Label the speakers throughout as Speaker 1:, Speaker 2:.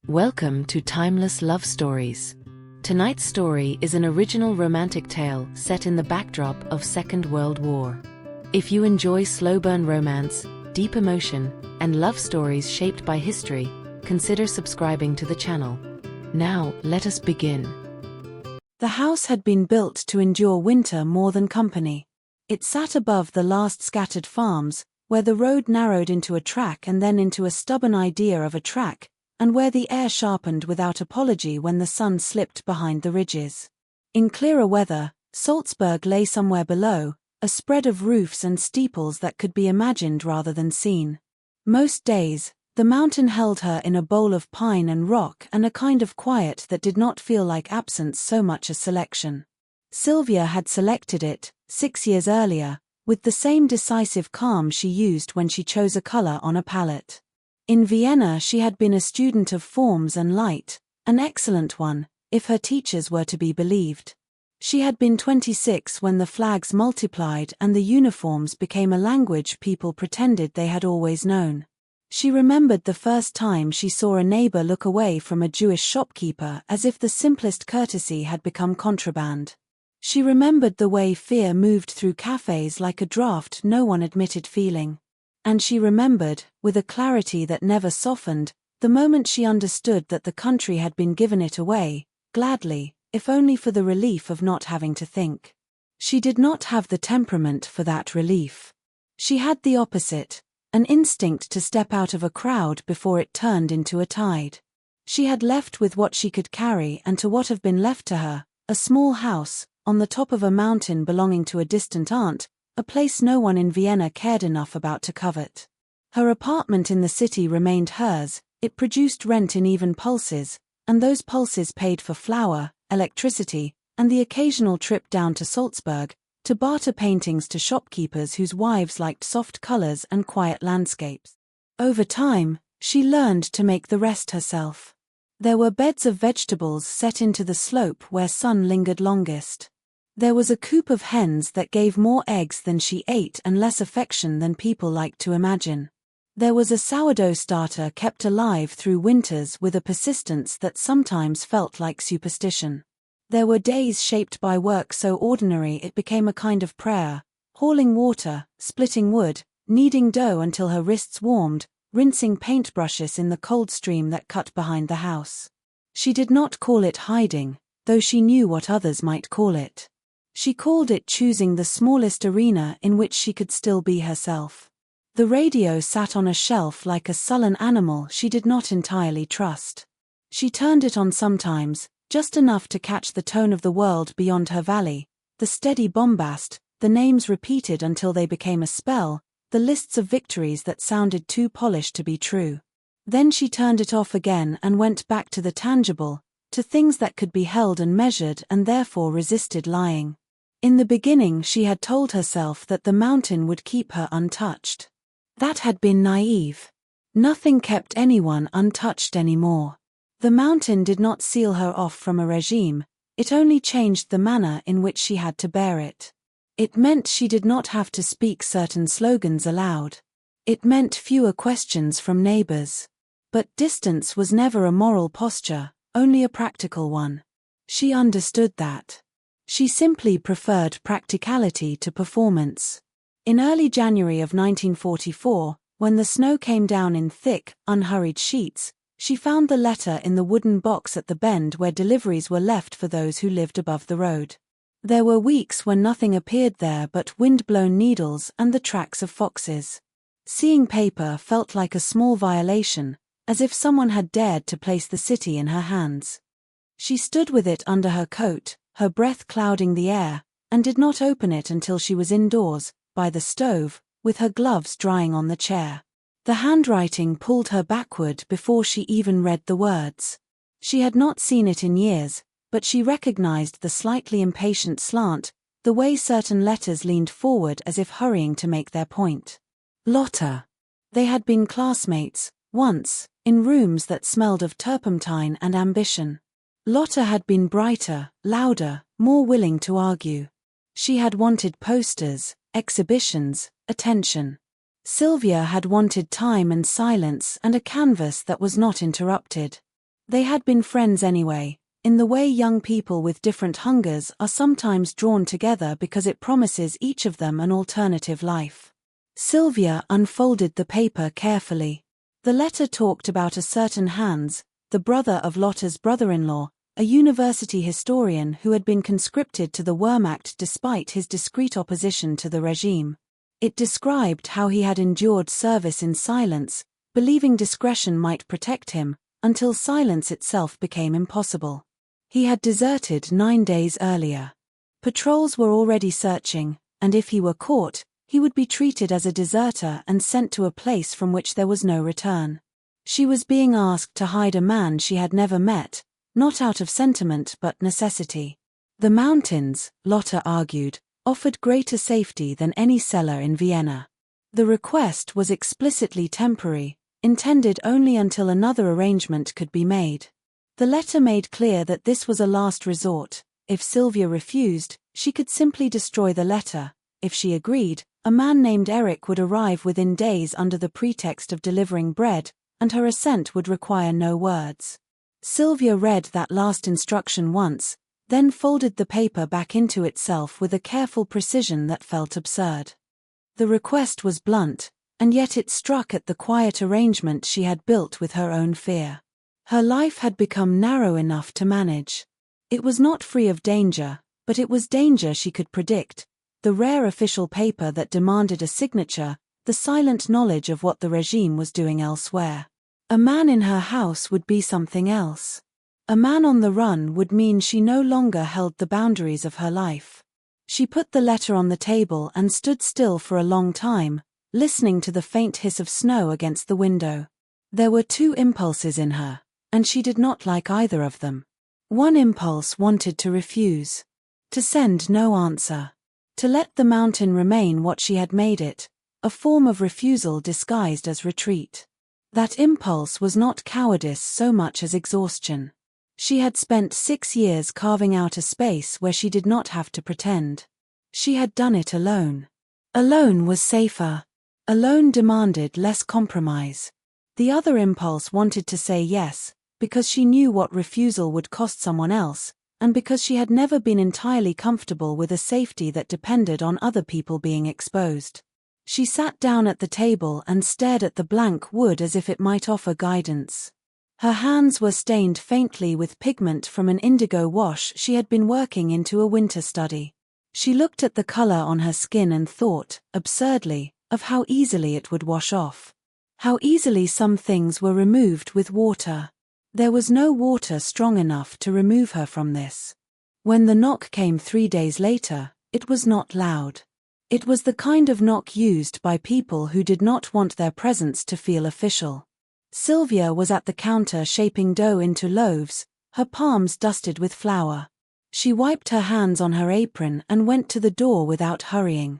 Speaker 1: Welcome to Timeless Love Stories. Tonight's story is an original romantic tale set in the backdrop of Second World War. If you enjoy slow-burn romance, deep emotion, and love stories shaped by history, consider subscribing to the channel. Now, let us begin.
Speaker 2: The house had been built to endure winter more than company. It sat above the last scattered farms, where the road narrowed into a track and then into a stubborn idea of a track, and where the air sharpened without apology when the sun slipped behind the ridges. In clearer weather, Salzburg lay somewhere below, a spread of roofs and steeples that could be imagined rather than seen. Most days, the mountain held her in a bowl of pine and rock and a kind of quiet that did not feel like absence so much as selection. Silvya had selected it, 6 years earlier, with the same decisive calm she used when she chose a color on a palette. In Vienna she had been a student of forms and light, an excellent one, if her teachers were to be believed. She had been 26 when the flags multiplied and the uniforms became a language people pretended they had always known. She remembered the first time she saw a neighbor look away from a Jewish shopkeeper as if the simplest courtesy had become contraband. She remembered the way fear moved through cafes like a draft no one admitted feeling. And she remembered, with a clarity that never softened, the moment she understood that the country had been given it away, gladly, if only for the relief of not having to think. She did not have the temperament for that relief. She had the opposite, an instinct to step out of a crowd before it turned into a tide. She had left with what she could carry and to what have been left to her, a small house, on the top of a mountain belonging to a distant aunt, a place no one in Vienna cared enough about to covet. Her apartment in the city remained hers, it produced rent in even pulses, and those pulses paid for flour, electricity, and the occasional trip down to Salzburg, to barter paintings to shopkeepers whose wives liked soft colors and quiet landscapes. Over time, she learned to make the rest herself. There were beds of vegetables set into the slope where sun lingered longest. There was a coop of hens that gave more eggs than she ate and less affection than people liked to imagine. There was a sourdough starter kept alive through winters with a persistence that sometimes felt like superstition. There were days shaped by work so ordinary it became a kind of prayer, hauling water, splitting wood, kneading dough until her wrists warmed, rinsing paintbrushes in the cold stream that cut behind the house. She did not call it hiding, though she knew what others might call it. She called it choosing the smallest arena in which she could still be herself. The radio sat on a shelf like a sullen animal she did not entirely trust. She turned it on sometimes, just enough to catch the tone of the world beyond her valley, the steady bombast, the names repeated until they became a spell, the lists of victories that sounded too polished to be true. Then she turned it off again and went back to the tangible, to things that could be held and measured and therefore resisted lying. In the beginning she had told herself that the mountain would keep her untouched. That had been naive. Nothing kept anyone untouched anymore. The mountain did not seal her off from a regime, it only changed the manner in which she had to bear it. It meant she did not have to speak certain slogans aloud. It meant fewer questions from neighbors. But distance was never a moral posture, only a practical one. She understood that. She simply preferred practicality to performance. In early January of 1944, when the snow came down in thick, unhurried sheets, she found the letter in the wooden box at the bend where deliveries were left for those who lived above the road. There were weeks when nothing appeared there but wind-blown needles and the tracks of foxes. Seeing paper felt like a small violation, as if someone had dared to place the city in her hands. She stood with it under her coat, her breath clouding the air, and did not open it until she was indoors, by the stove, with her gloves drying on the chair. The handwriting pulled her backward before she even read the words. She had not seen it in years, but she recognized the slightly impatient slant, the way certain letters leaned forward as if hurrying to make their point. Lotta. They had been classmates, once, in rooms that smelled of turpentine and ambition. Lotta had been brighter, louder, more willing to argue. She had wanted posters, exhibitions, attention. Silvya had wanted time and silence and a canvas that was not interrupted. They had been friends anyway, in the way young people with different hungers are sometimes drawn together because it promises each of them an alternative life. Silvya unfolded the paper carefully. The letter talked about a certain Hans, the brother of Lotta's brother-in-law, a university historian who had been conscripted to the Wehrmacht despite his discreet opposition to the regime. It described how he had endured service in silence, believing discretion might protect him, until silence itself became impossible. He had deserted 9 days earlier. Patrols were already searching, and if he were caught, he would be treated as a deserter and sent to a place from which there was no return. She was being asked to hide a man she had never met, not out of sentiment but necessity. The mountains, Lotta argued, offered greater safety than any cellar in Vienna. The request was explicitly temporary, intended only until another arrangement could be made. The letter made clear that this was a last resort. If Silvya refused, she could simply destroy the letter. If she agreed, a man named Eric would arrive within days under the pretext of delivering bread, and her assent would require no words. Silvya read that last instruction once, then folded the paper back into itself with a careful precision that felt absurd. The request was blunt, and yet it struck at the quiet arrangement she had built with her own fear. Her life had become narrow enough to manage. It was not free of danger, but it was danger she could predict, the rare official paper that demanded a signature, the silent knowledge of what the regime was doing elsewhere. A man in her house would be something else. A man on the run would mean she no longer held the boundaries of her life. She put the letter on the table and stood still for a long time, listening to the faint hiss of snow against the window. There were 2 impulses in her, and she did not like either of them. One impulse wanted to refuse. To send no answer. To let the mountain remain what she had made it, a form of refusal disguised as retreat. That impulse was not cowardice so much as exhaustion. She had spent 6 years carving out a space where she did not have to pretend. She had done it alone. Alone was safer. Alone demanded less compromise. The other impulse wanted to say yes, because she knew what refusal would cost someone else, and because she had never been entirely comfortable with a safety that depended on other people being exposed. She sat down at the table and stared at the blank wood as if it might offer guidance. Her hands were stained faintly with pigment from an indigo wash she had been working into a winter study. She looked at the color on her skin and thought, absurdly, of how easily it would wash off. How easily some things were removed with water. There was no water strong enough to remove her from this. When the knock came 3 days later, it was not loud. It was the kind of knock used by people who did not want their presence to feel official. Silvya was at the counter shaping dough into loaves, her palms dusted with flour. She wiped her hands on her apron and went to the door without hurrying.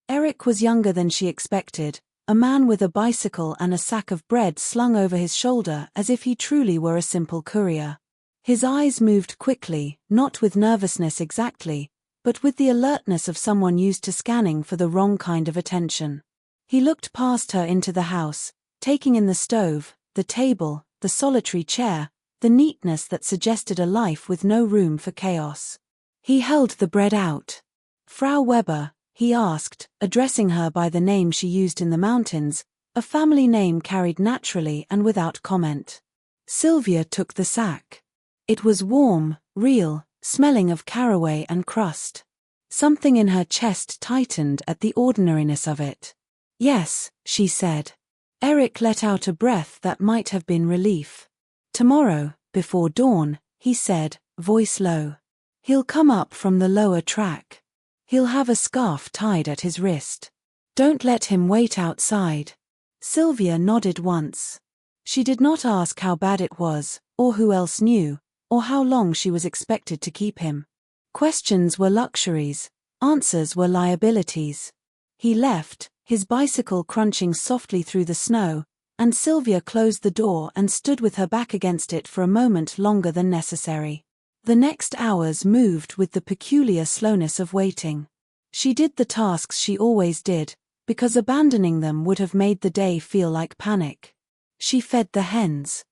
Speaker 2: Eric was younger than she expected, a man with a bicycle and a sack of bread slung over his shoulder as if he truly were a simple courier. His eyes moved quickly, not with nervousness exactly, but with the alertness of someone used to scanning for the wrong kind of attention. He looked past her into the house, taking in the stove, the table, the solitary chair, the neatness that suggested a life with no room for chaos. He held the bread out. "Frau Weber," he asked, addressing her by the name she used in the mountains, a family name carried naturally and without comment. Silvya took the sack. It was warm, real, smelling of caraway and crust. Something in her chest tightened at the ordinariness of it. "Yes," she said. Eric let out a breath that might have been relief. "Tomorrow, before dawn," he said, voice low. "He'll come up from the lower track. He'll have a scarf tied at his wrist. Don't let him wait outside." Silvya nodded once. She did not ask how bad it was, or who else knew, or how long she was expected to keep him. Questions were luxuries, answers were liabilities. He left, his bicycle crunching softly through the snow, and Silvya closed the door and stood with her back against it for a moment longer than necessary. The next hours moved with the peculiar slowness of waiting. She did the tasks she always did, because abandoning them would have made the day feel like panic. She fed the hens.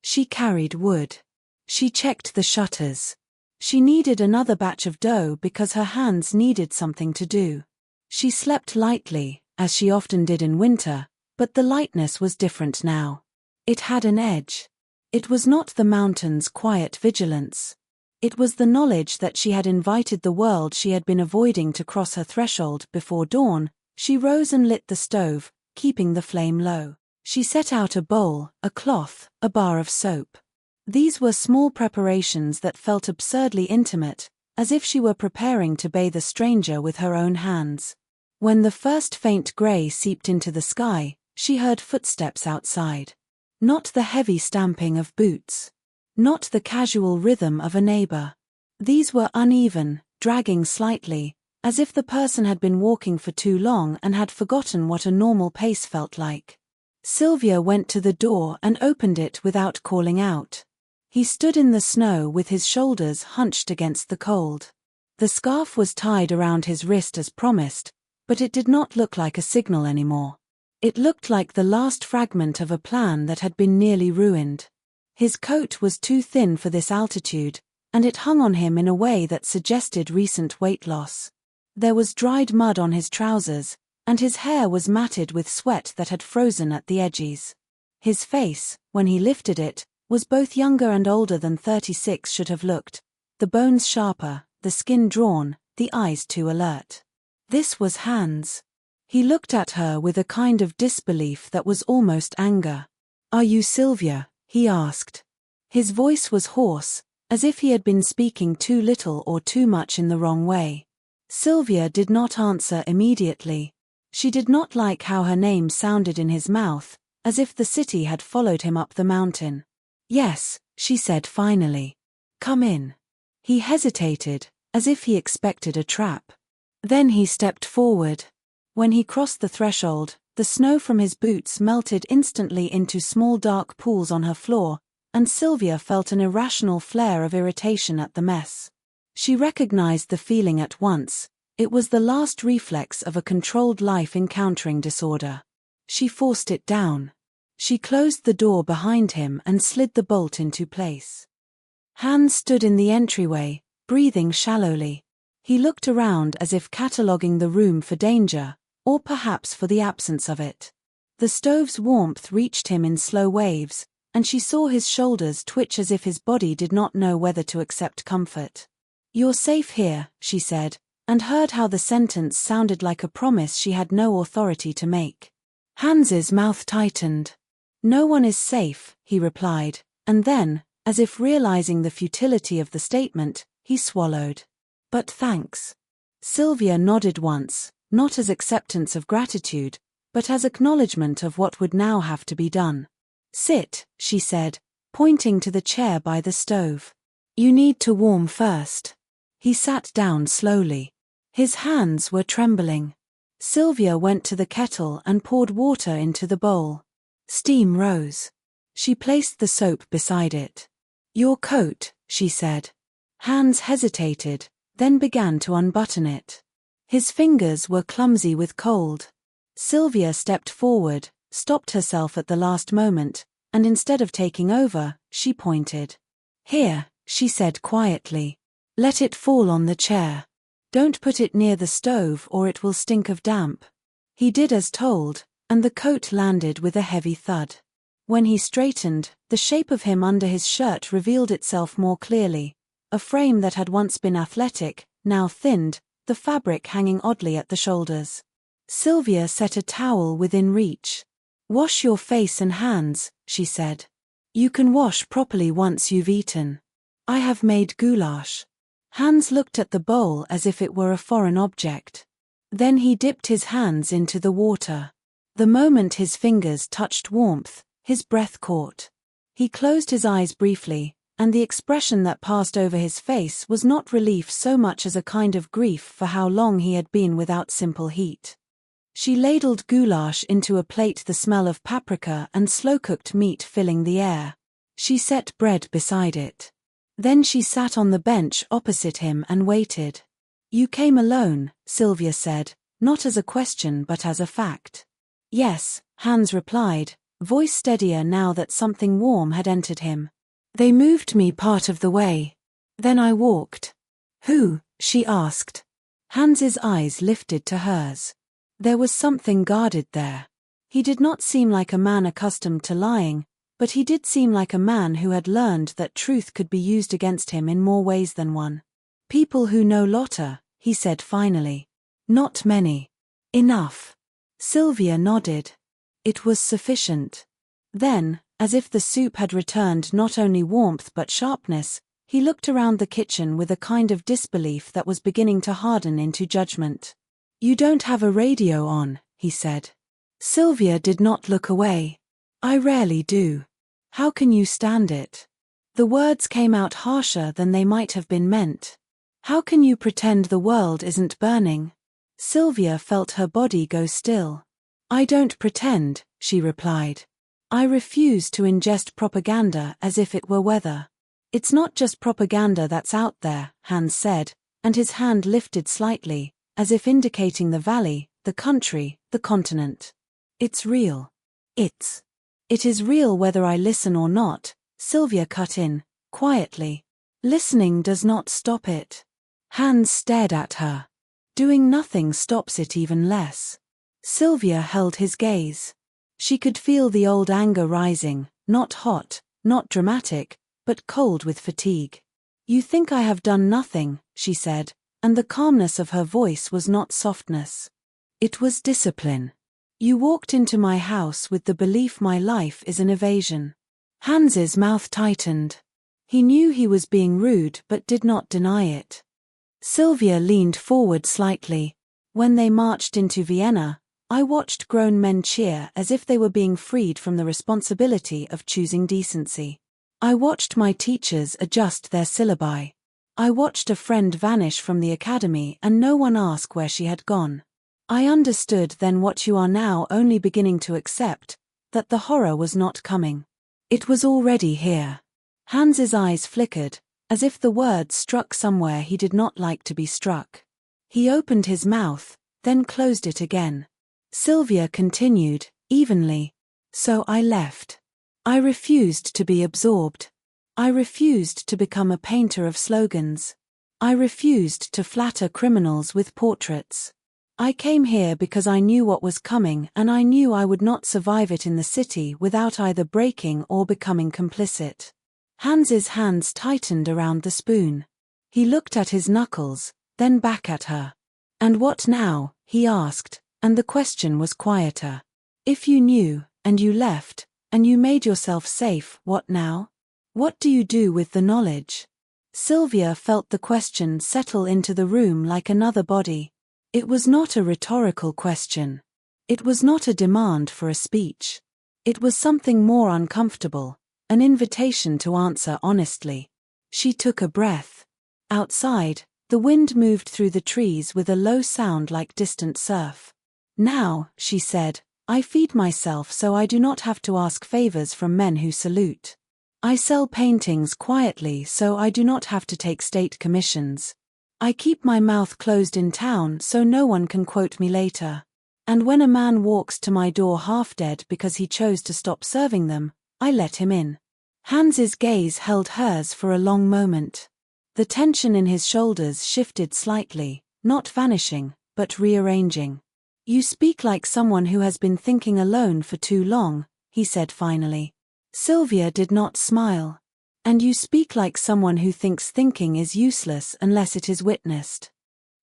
Speaker 2: She carried wood. She checked the shutters. She kneaded another batch of dough because her hands needed something to do. She slept lightly, as she often did in winter, but the lightness was different now. It had an edge. It was not the mountain's quiet vigilance. It was the knowledge that she had invited the world she had been avoiding to cross her threshold before dawn. She rose and lit the stove, keeping the flame low. She set out a bowl, a cloth, a bar of soap. These were small preparations that felt absurdly intimate, as if she were preparing to bathe a stranger with her own hands. When the first faint grey seeped into the sky, she heard footsteps outside. Not the heavy stamping of boots. Not the casual rhythm of a neighbor. These were uneven, dragging slightly, as if the person had been walking for too long and had forgotten what a normal pace felt like. Silvya went to the door and opened it without calling out. He stood in the snow with his shoulders hunched against the cold. The scarf was tied around his wrist as promised, but it did not look like a signal anymore. It looked like the last fragment of a plan that had been nearly ruined. His coat was too thin for this altitude, and it hung on him in a way that suggested recent weight loss. There was dried mud on his trousers, and his hair was matted with sweat that had frozen at the edges. His face, when he lifted it, was both younger and older than 36 should have looked, the bones sharper, the skin drawn, the eyes too alert. This was Hans. He looked at her with a kind of disbelief that was almost anger. "Are you Silvya?" he asked. His voice was hoarse, as if he had been speaking too little or too much in the wrong way. Silvya did not answer immediately. She did not like how her name sounded in his mouth, as if the city had followed him up the mountain. "Yes," she said finally. "Come in." He hesitated, as if he expected a trap. Then he stepped forward. When he crossed the threshold, the snow from his boots melted instantly into small dark pools on her floor, and Silvya felt an irrational flare of irritation at the mess. She recognized the feeling at once. It was the last reflex of a controlled life encountering disorder. She forced it down. She closed the door behind him and slid the bolt into place. Hans stood in the entryway, breathing shallowly. He looked around as if cataloguing the room for danger, or perhaps for the absence of it. The stove's warmth reached him in slow waves, and she saw his shoulders twitch as if his body did not know whether to accept comfort. "You're safe here," she said, and heard how the sentence sounded like a promise she had no authority to make. Hans's mouth tightened. "No one is safe," he replied, and then, as if realizing the futility of the statement, he swallowed. "But thanks." Silvya nodded once, not as acceptance of gratitude, but as acknowledgement of what would now have to be done. "Sit," she said, pointing to the chair by the stove. "You need to warm first." He sat down slowly. His hands were trembling. Silvya went to the kettle and poured water into the bowl. Steam rose. She placed the soap beside it. "Your coat," she said. Hans hesitated, then began to unbutton it. His fingers were clumsy with cold. Silvya stepped forward, stopped herself at the last moment, and instead of taking over, she pointed. "Here," she said quietly. "Let it fall on the chair. Don't put it near the stove or it will stink of damp." He did as told, and the coat landed with a heavy thud. When he straightened, the shape of him under his shirt revealed itself more clearly, a frame that had once been athletic, now thinned, the fabric hanging oddly at the shoulders. Silvya set a towel within reach. "Wash your face and hands," she said. "You can wash properly once you've eaten. I have made goulash." Hans looked at the bowl as if it were a foreign object. Then he dipped his hands into the water. The moment his fingers touched warmth, his breath caught. He closed his eyes briefly, and the expression that passed over his face was not relief so much as a kind of grief for how long he had been without simple heat. She ladled goulash into a plate, the smell of paprika and slow-cooked meat filling the air. She set bread beside it. Then she sat on the bench opposite him and waited. "You came alone," Silvya said, not as a question but as a fact. "Yes," Hans replied, voice steadier now that something warm had entered him. They moved me part of the way. Then I walked. Who? She asked. Hans's eyes lifted to hers. There was something guarded there. He did not seem like a man accustomed to lying, but he did seem like a man who had learned that truth could be used against him in more ways than one. People who know Lotta, he said finally. Not many. Enough. Silvya nodded. It was sufficient. Then, as if the soup had returned not only warmth but sharpness, he looked around the kitchen with a kind of disbelief that was beginning to harden into judgment. You don't have a radio on, he said. Silvya did not look away. I rarely do. How can you stand it? The words came out harsher than they might have been meant. How can you pretend the world isn't burning? Silvya felt her body go still. I don't pretend, she replied. I refuse to ingest propaganda as if it were weather. It's not just propaganda that's out there, Hans said, and his hand lifted slightly, as if indicating the valley, the country, the continent. It's real. It is real whether I listen or not, Silvya cut in, quietly. Listening does not stop it. Hans stared at her. Doing nothing stops it even less. Silvya held his gaze. She could feel the old anger rising, not hot, not dramatic, but cold with fatigue. You think I have done nothing, she said, and the calmness of her voice was not softness. It was discipline. You walked into my house with the belief my life is an evasion. Hans's mouth tightened. He knew he was being rude but did not deny it. Silvya leaned forward slightly. When they marched into Vienna, I watched grown men cheer as if they were being freed from the responsibility of choosing decency. I watched my teachers adjust their syllabi. I watched a friend vanish from the academy and no one ask where she had gone. I understood then what you are now only beginning to accept, that the horror was not coming. It was already here. Hans's eyes flickered, as if the words struck somewhere he did not like to be struck. He opened his mouth, then closed it again. Silvya continued, evenly. So I left. I refused to be absorbed. I refused to become a painter of slogans. I refused to flatter criminals with portraits. I came here because I knew what was coming and I knew I would not survive it in the city without either breaking or becoming complicit. Hans's hands tightened around the spoon. He looked at his knuckles, then back at her. And what now? He asked, and the question was quieter. If you knew, and you left, and you made yourself safe, what now? What do you do with the knowledge? Silvya felt the question settle into the room like another body. It was not a rhetorical question. It was not a demand for a speech. It was something more uncomfortable, an invitation to answer honestly. She took a breath. Outside, the wind moved through the trees with a low sound like distant surf. Now, she said, I feed myself so I do not have to ask favors from men who salute. I sell paintings quietly so I do not have to take state commissions. I keep my mouth closed in town so no one can quote me later. And when a man walks to my door half dead because he chose to stop serving them, I let him in. Hans's gaze held hers for a long moment. The tension in his shoulders shifted slightly, not vanishing, but rearranging. You speak like someone who has been thinking alone for too long, he said finally. Silvya did not smile. And you speak like someone who thinks thinking is useless unless it is witnessed.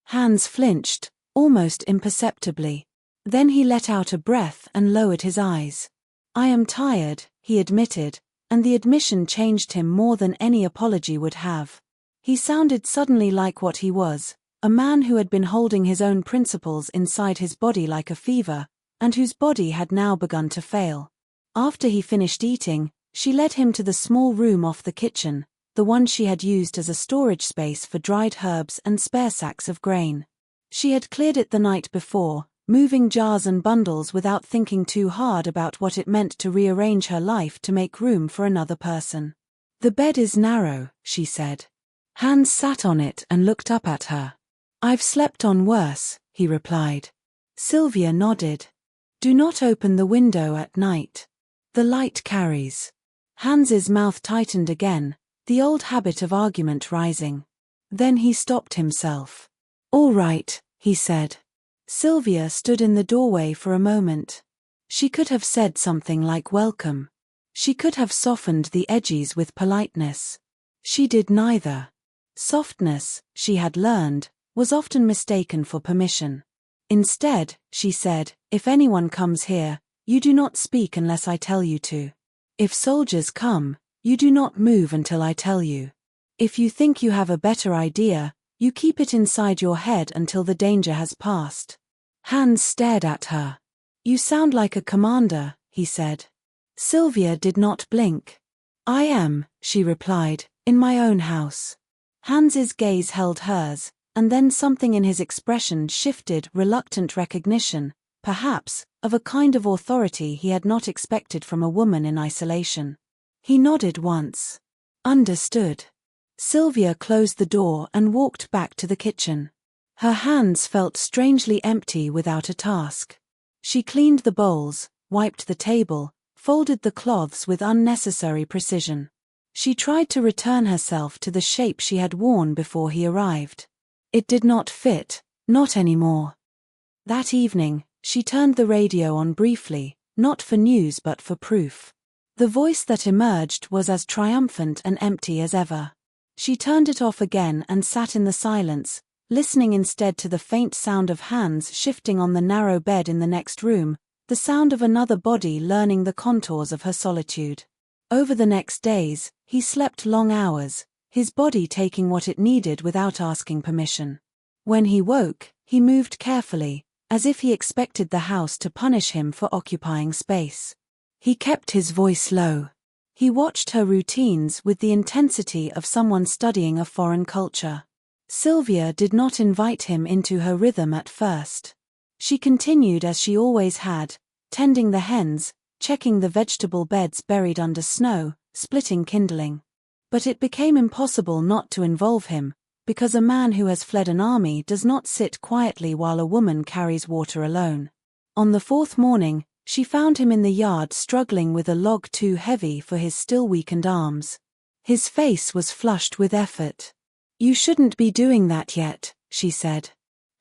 Speaker 2: Hans flinched, almost imperceptibly. Then he let out a breath and lowered his eyes. I am tired, he admitted, and the admission changed him more than any apology would have. He sounded suddenly like what he was, a man who had been holding his own principles inside his body like a fever, and whose body had now begun to fail. After he finished eating, she led him to the small room off the kitchen, the one she had used as a storage space for dried herbs and spare sacks of grain. She had cleared it the night before, moving jars and bundles without thinking too hard about what it meant to rearrange her life to make room for another person. The bed is narrow, she said. Hans sat on it and looked up at her. I've slept on worse, he replied. Silvya nodded. Do not open the window at night. The light carries. Hans's mouth tightened again, the old habit of argument rising. Then he stopped himself. "All right," he said. Silvya stood in the doorway for a moment. She could have said something like welcome. She could have softened the edges with politeness. She did neither. Softness, she had learned, was often mistaken for permission. Instead, she said, "If anyone comes here, you do not speak unless I tell you to. If soldiers come, you do not move until I tell you. If you think you have a better idea, you keep it inside your head until the danger has passed." Hans stared at her. "You sound like a commander," he said. Silvya did not blink. "I am," she replied, "in my own house." Hans's gaze held hers, and then something in his expression shifted, reluctant recognition, perhaps, of a kind of authority he had not expected from a woman in isolation. He nodded once. "Understood." Silvya closed the door and walked back to the kitchen. Her hands felt strangely empty without a task. She cleaned the bowls, wiped the table, folded the cloths with unnecessary precision. She tried to return herself to the shape she had worn before he arrived. It did not fit, not anymore. That evening, she turned the radio on briefly, not for news but for proof. The voice that emerged was as triumphant and empty as ever. She turned it off again and sat in the silence, listening instead to the faint sound of hands shifting on the narrow bed in the next room, the sound of another body learning the contours of her solitude. Over the next days, he slept long hours, his body taking what it needed without asking permission. When he woke, he moved carefully, as if he expected the house to punish him for occupying space. He kept his voice low. He watched her routines with the intensity of someone studying a foreign culture. Silvya did not invite him into her rhythm at first. She continued as she always had, tending the hens, checking the vegetable beds buried under snow, splitting kindling. But it became impossible not to involve him, because a man who has fled an army does not sit quietly while a woman carries water alone. On the fourth morning, she found him in the yard struggling with a log too heavy for his still weakened arms. His face was flushed with effort. "You shouldn't be doing that yet," she said.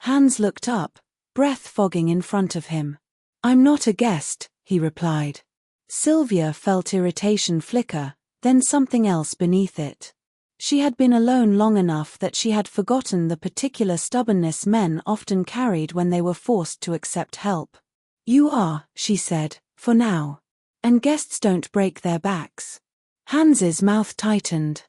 Speaker 2: Hans looked up, breath fogging in front of him. "I'm not a guest," he replied. Silvya felt irritation flicker, then something else beneath it. She had been alone long enough that she had forgotten the particular stubbornness men often carried when they were forced to accept help. "You are," she said, "for now. And guests don't break their backs." Hans's mouth tightened.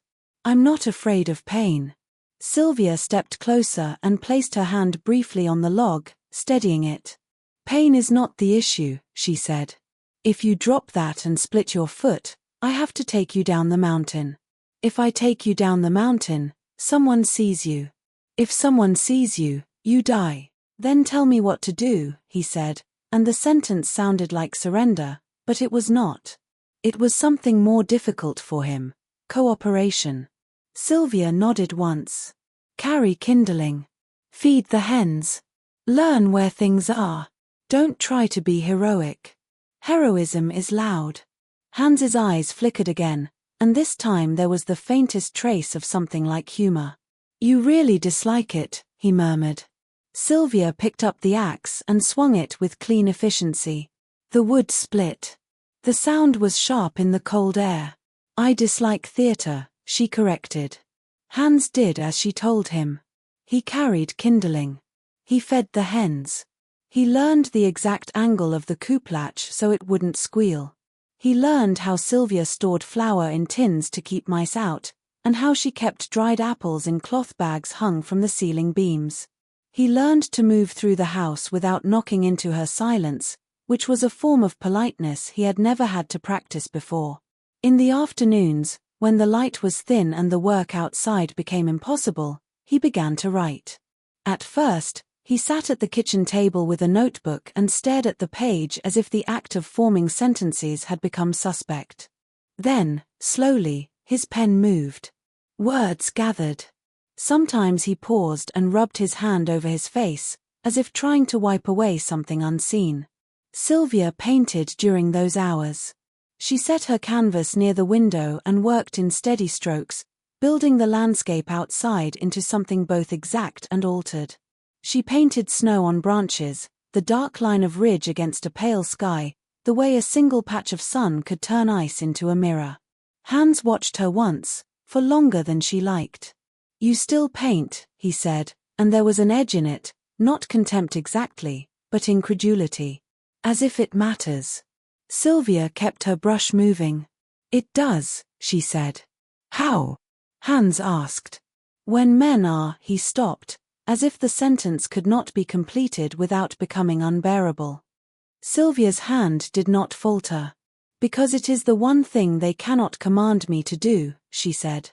Speaker 2: "I'm not afraid of pain." Silvya stepped closer and placed her hand briefly on the log, steadying it. "Pain is not the issue," she said. "If you drop that and split your foot, I have to take you down the mountain. If I take you down the mountain, someone sees you. If someone sees you, you die. Then tell me what to do," he said, and the sentence sounded like surrender, but it was not. It was something more difficult for him: cooperation. Silvya nodded once. "Carry kindling. Feed the hens. Learn where things are. Don't try to be heroic. Heroism is loud." Hans's eyes flickered again, and this time there was the faintest trace of something like humor. "You really dislike it," he murmured. Silvya picked up the axe and swung it with clean efficiency. The wood split. The sound was sharp in the cold air. "I dislike theater," she corrected. Hans did as she told him. He carried kindling. He fed the hens. He learned the exact angle of the coop latch so it wouldn't squeal. He learned how Silvya stored flour in tins to keep mice out, and how she kept dried apples in cloth bags hung from the ceiling beams. He learned to move through the house without knocking into her silence, which was a form of politeness he had never had to practice before. In the afternoons, when the light was thin and the work outside became impossible, he began to write. At first, he sat at the kitchen table with a notebook and stared at the page as if the act of forming sentences had become suspect. Then, slowly, his pen moved. Words gathered. Sometimes he paused and rubbed his hand over his face, as if trying to wipe away something unseen. Silvya painted during those hours. She set her canvas near the window and worked in steady strokes, building the landscape outside into something both exact and altered. She painted snow on branches, the dark line of ridge against a pale sky, the way a single patch of sun could turn ice into a mirror. Hans watched her once, for longer than she liked. "You still paint," he said, and there was an edge in it, not contempt exactly, but incredulity. "As if it matters." Silvya kept her brush moving. "It does," she said. "How?" Hans asked. "When men are," he stopped, as if the sentence could not be completed without becoming unbearable. Silvya's hand did not falter. "Because it is the one thing they cannot command me to do," she said.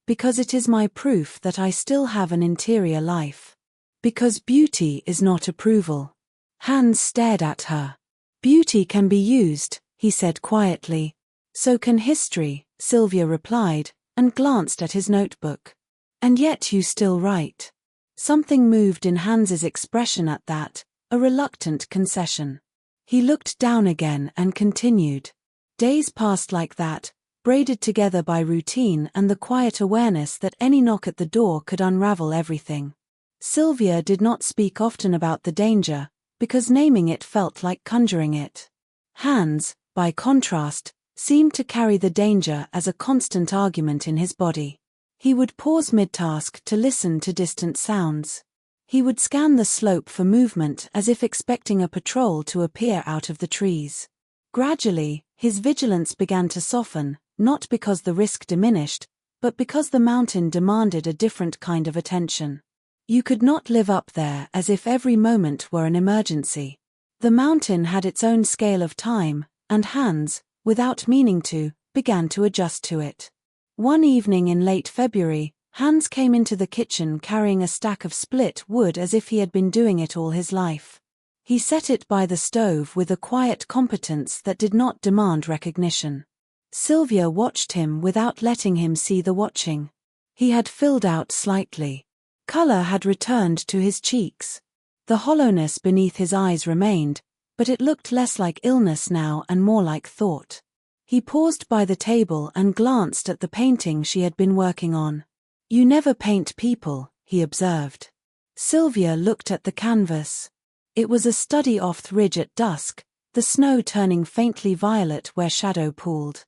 Speaker 2: "Because it is my proof that I still have an interior life. Because beauty is not approval." Hans stared at her. "Beauty can be used," he said quietly. "So can history," Silvya replied, and glanced at his notebook. "And yet you still write." Something moved in Hans's expression at that, a reluctant concession. He looked down again and continued. Days passed like that, braided together by routine and the quiet awareness that any knock at the door could unravel everything. Silvya did not speak often about the danger, because naming it felt like conjuring it. Hans, by contrast, seemed to carry the danger as a constant argument in his body. He would pause mid-task to listen to distant sounds. He would scan the slope for movement as if expecting a patrol to appear out of the trees. Gradually, his vigilance began to soften, not because the risk diminished, but because the mountain demanded a different kind of attention. You could not live up there as if every moment were an emergency. The mountain had its own scale of time, and Hans, without meaning to, began to adjust to it. One evening in late February, Hans came into the kitchen carrying a stack of split wood as if he had been doing it all his life. He set it by the stove with a quiet competence that did not demand recognition. Silvya watched him without letting him see the watching. He had filled out slightly. Color had returned to his cheeks. The hollowness beneath his eyes remained, but it looked less like illness now and more like thought. He paused by the table and glanced at the painting she had been working on. "You never paint people," he observed. Silvya looked at the canvas. It was a study off the ridge at dusk, the snow turning faintly violet where shadow pooled.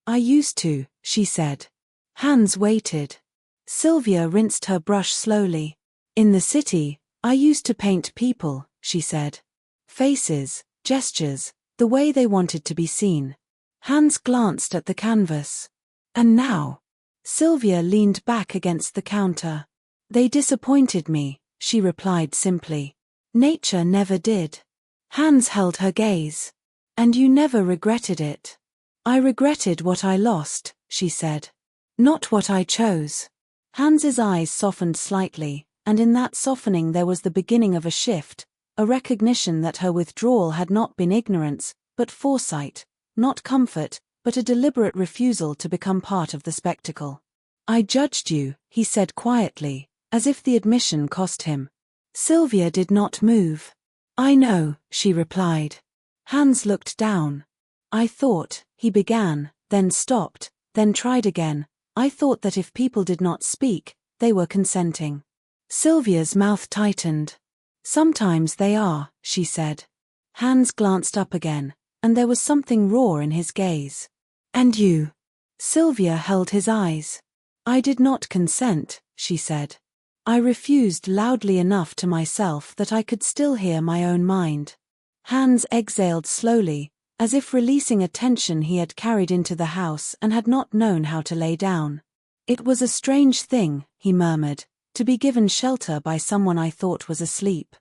Speaker 2: "I used to," she said. Hans waited. Silvya rinsed her brush slowly. "In the city, I used to paint people," she said. "Faces, gestures, the way they wanted to be seen." Hans glanced at the canvas. "And now?" Silvya leaned back against the counter. "They disappointed me," she replied simply. "Nature never did." Hans held her gaze. "And you never regretted it?" "I regretted what I lost," she said. "Not what I chose." Hans's eyes softened slightly, and in that softening there was the beginning of a shift, a recognition that her withdrawal had not been ignorance, but foresight, not comfort, but a deliberate refusal to become part of the spectacle. "I judged you," he said quietly, as if the admission cost him. Silvya did not move. "I know," she replied. Hans looked down. "I thought," he began, then stopped, then tried again. "I thought that if people did not speak, they were consenting." Silvya's mouth tightened. "Sometimes they are," she said. Hans glanced up again, and there was something raw in his gaze. "And you?" Silvya held his eyes. "I did not consent," she said. "I refused loudly enough to myself that I could still hear my own mind." Hans exhaled slowly, as if releasing a tension he had carried into the house and had not known how to lay down. "It was a strange thing," he murmured, "to be given shelter by someone I thought was asleep."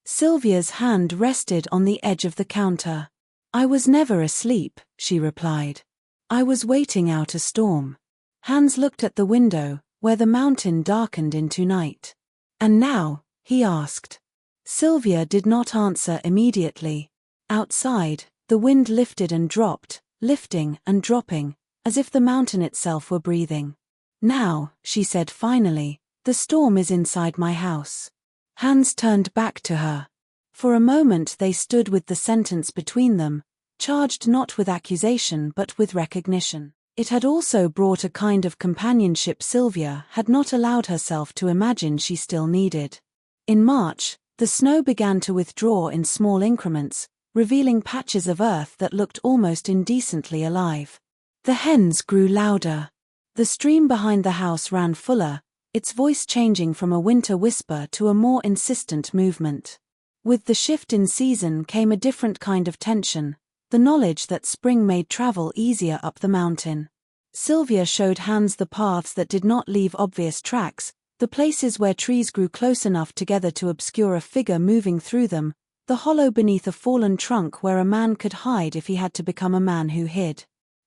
Speaker 2: Silvya's hand rested on the edge of the counter. "I was never asleep," she replied. "I was waiting out a storm." Hans looked at the window, where the mountain darkened into night. "And now?" he asked. Silvya did not answer immediately. Outside, the wind lifted and dropped, lifting and dropping, as if the mountain itself were breathing. "Now," she said finally, "the storm is inside my house." Hans turned back to her. For a moment they stood with the sentence between them, charged not with accusation but with recognition. It had also brought a kind of companionship Silvya had not allowed herself to imagine she still needed. In March, the snow began to withdraw in small increments, revealing patches of earth that looked almost indecently alive. The hens grew louder. The stream behind the house ran fuller, its voice changing from a winter whisper to a more insistent movement. With the shift in season came a different kind of tension, the knowledge that spring made travel easier up the mountain. Silvya showed Hans the paths that did not leave obvious tracks, the places where trees grew close enough together to obscure a figure moving through them, the hollow beneath a fallen trunk where a man could hide if he had to become a man who hid.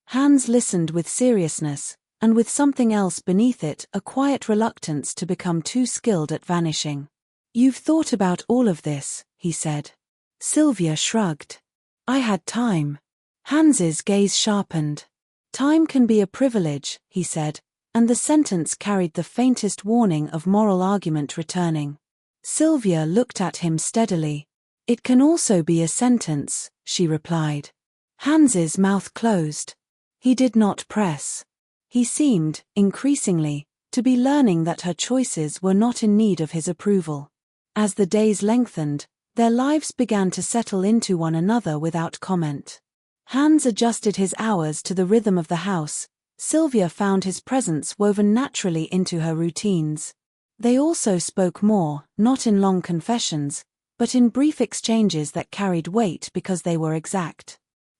Speaker 2: Hans listened with seriousness, and with something else beneath it, a quiet reluctance to become too skilled at vanishing. "You've thought about all of this," he said. Silvya shrugged. "I had time." Hans's gaze sharpened. "Time can be a privilege," he said, and the sentence carried the faintest warning of moral argument returning. Silvya looked at him steadily. "It can also be a sentence," she replied. Hans's mouth closed. He did not press. He seemed, increasingly, to be learning that her choices were not in need of his approval. As the days lengthened, their lives began to settle into one another without comment. Hans adjusted his hours to the rhythm of the house. Silvya found his presence woven naturally into her routines. They also spoke more, not in long confessions, but in brief exchanges that carried weight because they were exact.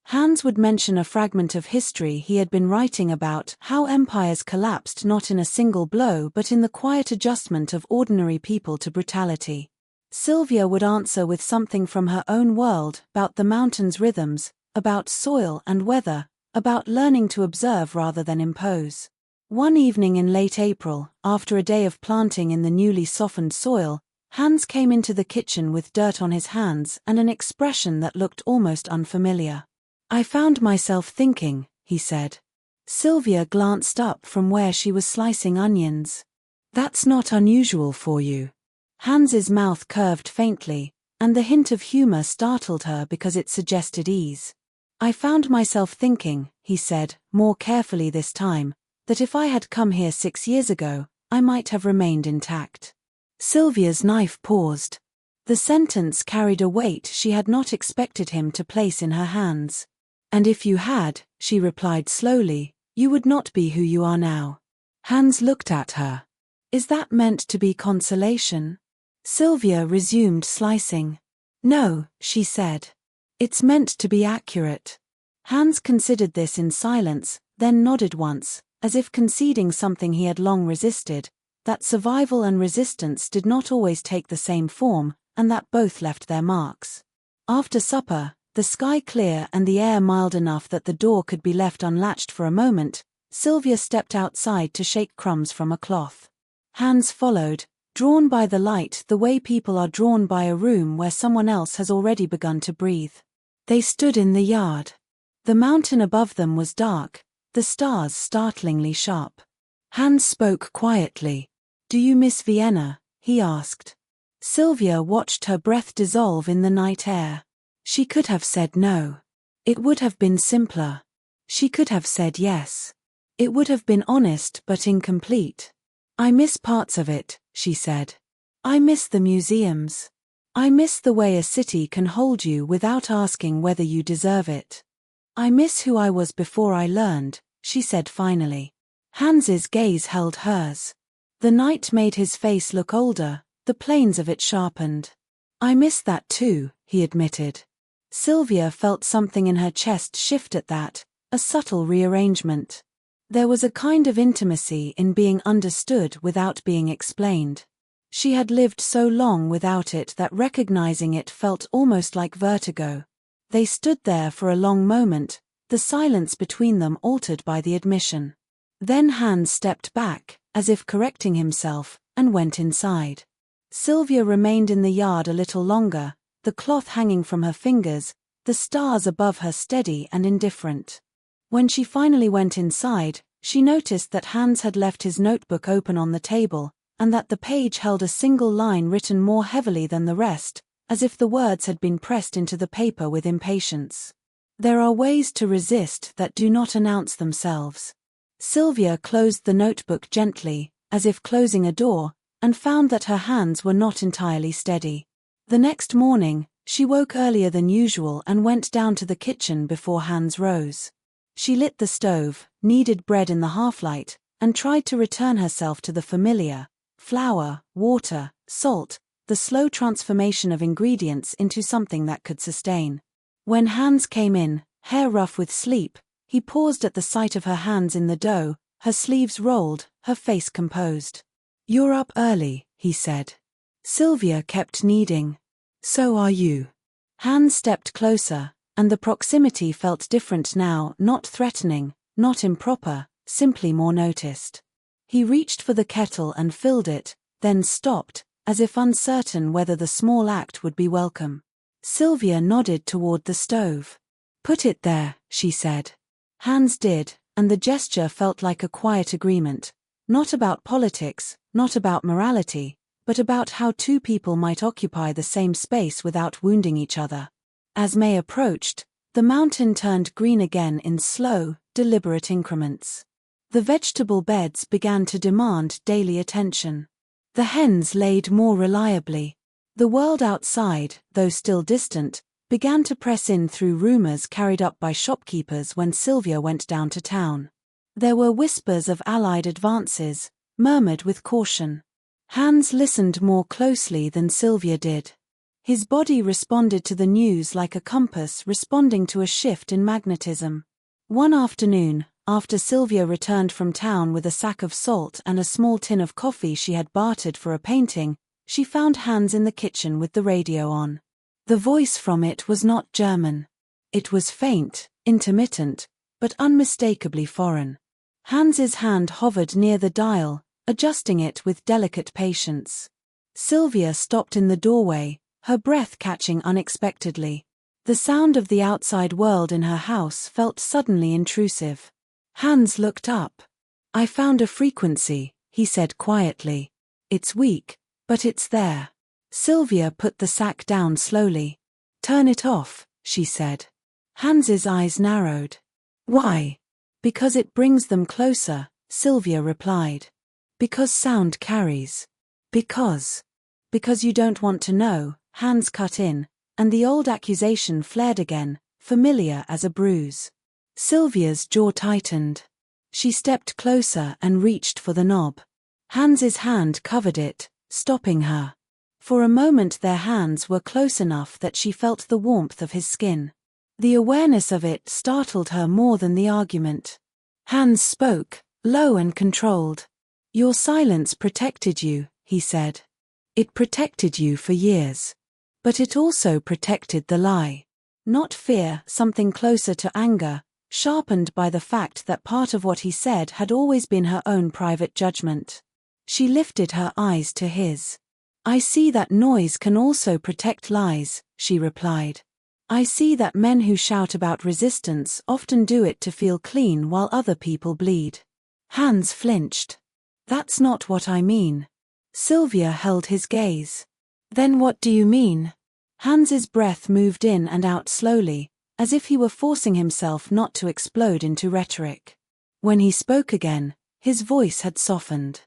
Speaker 2: Hans would mention a fragment of history he had been writing about how empires collapsed not in a single blow but in the quiet adjustment of ordinary people to brutality. Silvya would answer with something from her own world, about the mountain's rhythms, about soil and weather, about learning to observe rather than impose. One evening in late April, after a day of planting in the newly softened soil, Hans came into the kitchen with dirt on his hands and an expression that looked almost unfamiliar. "I found myself thinking," he said. Silvya glanced up from where she was slicing onions. "That's not unusual for you." Hans's mouth curved faintly, and the hint of humor startled her because it suggested ease. "I found myself thinking," he said, more carefully this time, "that if I had come here 6 years ago, I might have remained intact." Silvya's knife paused. The sentence carried a weight she had not expected him to place in her hands. "And if you had," she replied slowly, "you would not be who you are now." Hans looked at her. "Is that meant to be consolation?" Silvya resumed slicing. "No," she said. "It's meant to be accurate." Hans considered this in silence, then nodded once, as if conceding something he had long resisted, that survival and resistance did not always take the same form, and that both left their marks. After supper, the sky clear and the air mild enough that the door could be left unlatched for a moment, Silvya stepped outside to shake crumbs from a cloth. Hans followed, drawn by the light the way people are drawn by a room where someone else has already begun to breathe. They stood in the yard. The mountain above them was dark, the stars startlingly sharp. Hans spoke quietly. "Do you miss Vienna?" he asked. Silvya watched her breath dissolve in the night air. She could have said no. It would have been simpler. She could have said yes. It would have been honest but incomplete. "I miss parts of it," she said. "I miss the museums. I miss the way a city can hold you without asking whether you deserve it. I miss who I was before I learned," she said finally. Hans's gaze held hers. The night made his face look older, the planes of it sharpened. "I miss that too," he admitted. Silvya felt something in her chest shift at that, a subtle rearrangement. There was a kind of intimacy in being understood without being explained. She had lived so long without it that recognizing it felt almost like vertigo. They stood there for a long moment, the silence between them altered by the admission. Then Hans stepped back, as if correcting himself, and went inside. Silvya remained in the yard a little longer, the cloth hanging from her fingers, the stars above her steady and indifferent. When she finally went inside, she noticed that Hans had left his notebook open on the table, and that the page held a single line written more heavily than the rest, as if the words had been pressed into the paper with impatience. There are ways to resist that do not announce themselves. Silvya closed the notebook gently, as if closing a door, and found that her hands were not entirely steady. The next morning, she woke earlier than usual and went down to the kitchen before Hans rose. She lit the stove, kneaded bread in the half-light, and tried to return herself to the familiar: flour, water, salt, the slow transformation of ingredients into something that could sustain. When Hans came in, hair rough with sleep, he paused at the sight of her hands in the dough, her sleeves rolled, her face composed. "You're up early," he said. Silvya kept kneading. "So are you." Hans stepped closer, and the proximity felt different now, not threatening, not improper, simply more noticed. He reached for the kettle and filled it, then stopped, as if uncertain whether the small act would be welcome. Silvya nodded toward the stove. "Put it there," she said. Hans did, and the gesture felt like a quiet agreement, not about politics, not about morality, but about how two people might occupy the same space without wounding each other. As May approached, the mountain turned green again in slow, deliberate increments. The vegetable beds began to demand daily attention. The hens laid more reliably. The world outside, though still distant, began to press in through rumors carried up by shopkeepers when Silvya went down to town. There were whispers of Allied advances, murmured with caution. Hans listened more closely than Silvya did. His body responded to the news like a compass responding to a shift in magnetism. One afternoon, after Silvya returned from town with a sack of salt and a small tin of coffee she had bartered for a painting, she found Hans in the kitchen with the radio on. The voice from it was not German. It was faint, intermittent, but unmistakably foreign. Hans's hand hovered near the dial, adjusting it with delicate patience. Silvya stopped in the doorway, her breath catching unexpectedly. The sound of the outside world in her house felt suddenly intrusive. Hans looked up. "I found a frequency," he said quietly. "It's weak, but it's there." Silvya put the sack down slowly. "Turn it off," she said. Hans's eyes narrowed. "Why?" "Because it brings them closer," Silvya replied. "Because sound carries." Because you don't want to know," Hans cut in, and the old accusation flared again, familiar as a bruise. Silvya's jaw tightened. She stepped closer and reached for the knob. Hans's hand covered it, stopping her. For a moment their hands were close enough that she felt the warmth of his skin. The awareness of it startled her more than the argument. Hans spoke, low and controlled. "Your silence protected you," he said. "It protected you for years. But it also protected the lie. Not fear, something closer to anger, sharpened by the fact that part of what he said had always been her own private judgment." She lifted her eyes to his. "I see that noise can also protect lies," she replied. "I see that men who shout about resistance often do it to feel clean while other people bleed." Hans flinched. "That's not what I mean." Silvya held his gaze. "Then what do you mean?" Hans's breath moved in and out slowly, as if he were forcing himself not to explode into rhetoric. When he spoke again, his voice had softened.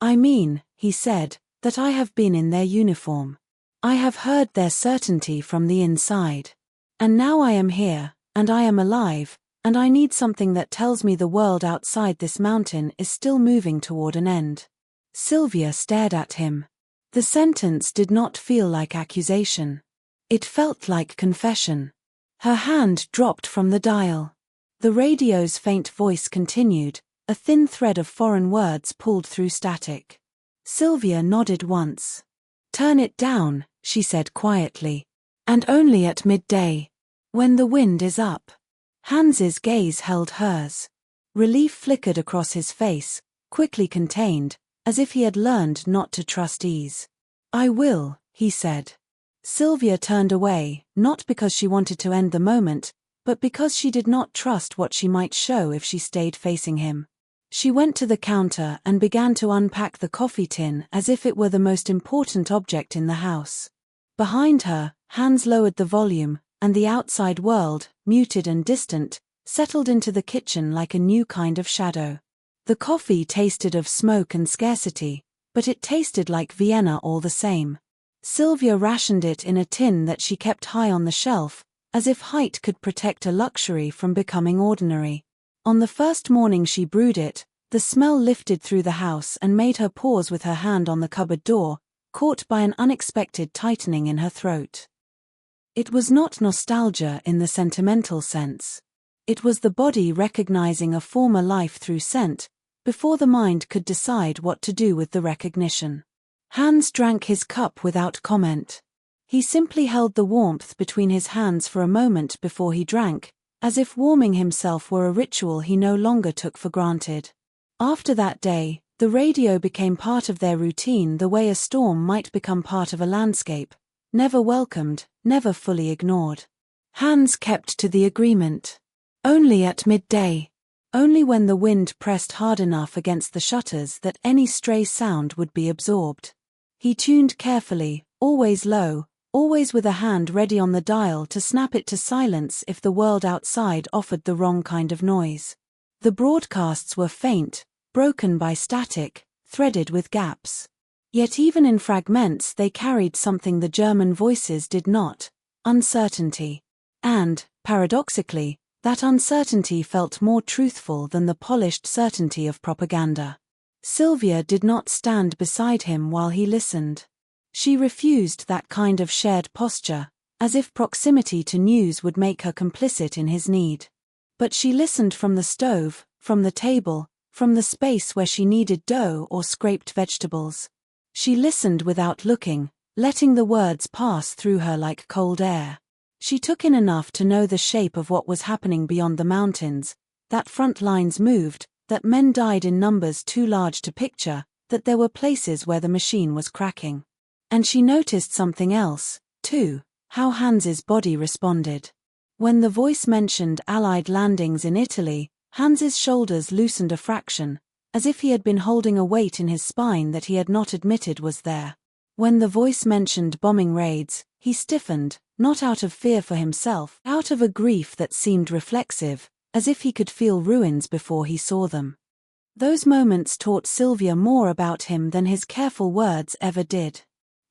Speaker 2: "I mean," he said, "that I have been in their uniform. I have heard their certainty from the inside. And now I am here, and I am alive, and I need something that tells me the world outside this mountain is still moving toward an end." Silvya stared at him. The sentence did not feel like accusation. It felt like confession. Her hand dropped from the dial. The radio's faint voice continued, a thin thread of foreign words pulled through static. Silvya nodded once. "Turn it down," she said quietly. "And only at midday. When the wind is up." Hans's gaze held hers. Relief flickered across his face, quickly contained, as if he had learned not to trust ease. "I will," he said. Silvya turned away, not because she wanted to end the moment, but because she did not trust what she might show if she stayed facing him. She went to the counter and began to unpack the coffee tin as if it were the most important object in the house. Behind her, Hans lowered the volume, and the outside world, muted and distant, settled into the kitchen like a new kind of shadow. The coffee tasted of smoke and scarcity, but it tasted like Vienna all the same. Silvya rationed it in a tin that she kept high on the shelf, as if height could protect a luxury from becoming ordinary. On the first morning she brewed it, the smell lifted through the house and made her pause with her hand on the cupboard door, caught by an unexpected tightening in her throat. It was not nostalgia in the sentimental sense. It was the body recognizing a former life through scent, before the mind could decide what to do with the recognition. Hans drank his cup without comment. He simply held the warmth between his hands for a moment before he drank, as if warming himself were a ritual he no longer took for granted. After that day, the radio became part of their routine the way a storm might become part of a landscape, never welcomed, never fully ignored. Hans kept to the agreement. Only at midday. Only when the wind pressed hard enough against the shutters that any stray sound would be absorbed. He tuned carefully, always low, always with a hand ready on the dial to snap it to silence if the world outside offered the wrong kind of noise. The broadcasts were faint, broken by static, threaded with gaps. Yet even in fragments they carried something the German voices did not: uncertainty. And, paradoxically, that uncertainty felt more truthful than the polished certainty of propaganda. Silvya did not stand beside him while he listened. She refused that kind of shared posture, as if proximity to news would make her complicit in his need. But she listened from the stove, from the table, from the space where she kneaded dough or scraped vegetables. She listened without looking, letting the words pass through her like cold air. She took in enough to know the shape of what was happening beyond the mountains, that front lines moved, that men died in numbers too large to picture, that there were places where the machine was cracking. And she noticed something else, too, how Hans's body responded. When the voice mentioned Allied landings in Italy, Hans's shoulders loosened a fraction, as if he had been holding a weight in his spine that he had not admitted was there. When the voice mentioned bombing raids, he stiffened, not out of fear for himself, out of a grief that seemed reflexive, as if he could feel ruins before he saw them. Those moments taught Silvya more about him than his careful words ever did.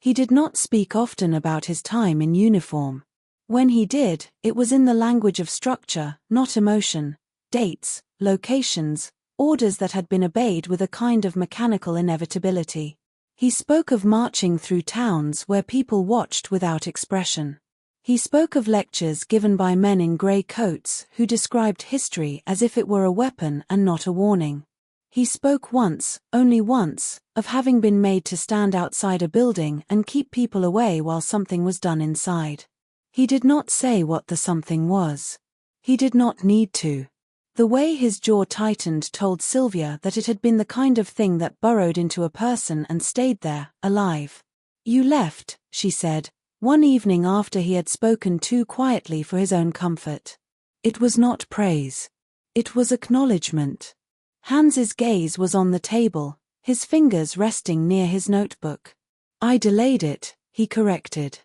Speaker 2: He did not speak often about his time in uniform. When he did, it was in the language of structure, not emotion, dates, locations, orders that had been obeyed with a kind of mechanical inevitability. He spoke of marching through towns where people watched without expression. He spoke of lectures given by men in grey coats who described history as if it were a weapon and not a warning. He spoke once, only once, of having been made to stand outside a building and keep people away while something was done inside. He did not say what the something was. He did not need to. The way his jaw tightened told Silvya that it had been the kind of thing that burrowed into a person and stayed there, alive. "You left," she said, one evening after he had spoken too quietly for his own comfort. It was not praise. It was acknowledgement. Hans's gaze was on the table, his fingers resting near his notebook. "I delayed it," he corrected.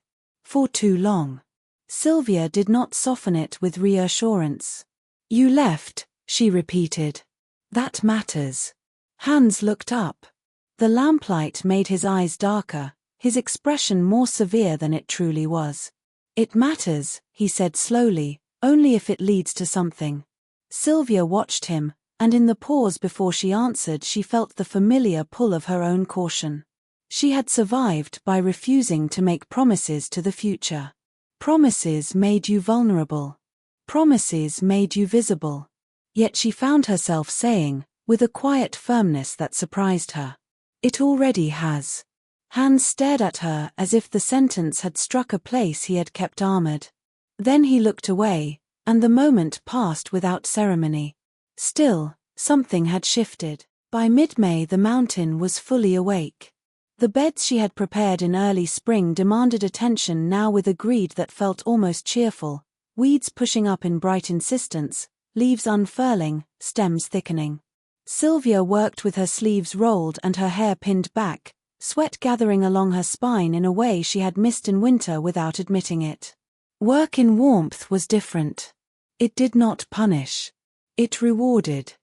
Speaker 2: "For too long." Silvya did not soften it with reassurance. "You left," she repeated. "That matters." Hans looked up. The lamplight made his eyes darker, his expression more severe than it truly was. "It matters," he said slowly, "only if it leads to something." Silvya watched him, and in the pause before she answered she felt the familiar pull of her own caution. She had survived by refusing to make promises to the future. Promises made you vulnerable. Promises made you visible. Yet she found herself saying, with a quiet firmness that surprised her, "It already has." Hans stared at her as if the sentence had struck a place he had kept armored. Then he looked away, and the moment passed without ceremony. Still, something had shifted. By mid-May the mountain was fully awake. The beds she had prepared in early spring demanded attention now with a greed that felt almost cheerful, weeds pushing up in bright insistence, leaves unfurling, stems thickening. Silvya worked with her sleeves rolled and her hair pinned back, sweat gathering along her spine in a way she had missed in winter without admitting it. Work in warmth was different. It did not punish. It rewarded.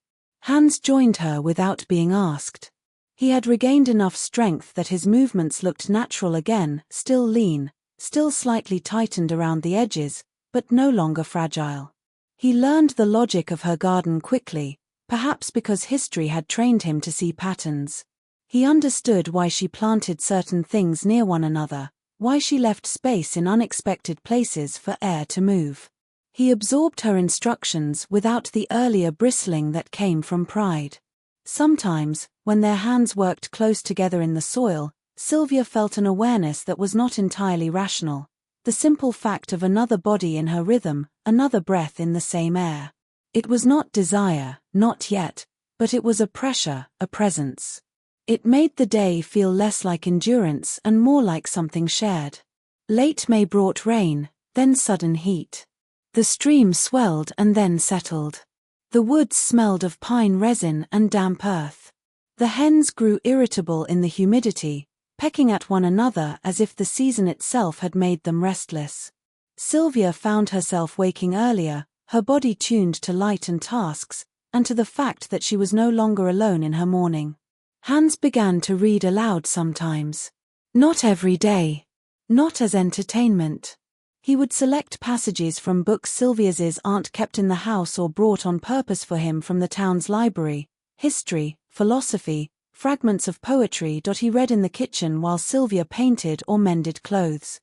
Speaker 2: Hans joined her without being asked. He had regained enough strength that his movements looked natural again, still lean, still slightly tightened around the edges, but no longer fragile. He learned the logic of her garden quickly, perhaps because history had trained him to see patterns. He understood why she planted certain things near one another, why she left space in unexpected places for air to move. He absorbed her instructions without the earlier bristling that came from pride. Sometimes, when their hands worked close together in the soil, Silvya felt an awareness that was not entirely rational, the simple fact of another body in her rhythm, another breath in the same air. It was not desire, not yet, but it was a pressure, a presence. It made the day feel less like endurance and more like something shared. Late May brought rain, then sudden heat. The stream swelled and then settled. The woods smelled of pine resin and damp earth. The hens grew irritable in the humidity, pecking at one another as if the season itself had made them restless. Silvya found herself waking earlier, her body tuned to light and tasks, and to the fact that she was no longer alone in her morning. Hans began to read aloud sometimes. Not every day. Not as entertainment. He would select passages from books Silvya's aunt kept in the house or brought on purpose for him from the town's library, history, philosophy, fragments of poetry. He read in the kitchen while Silvya painted or mended clothes.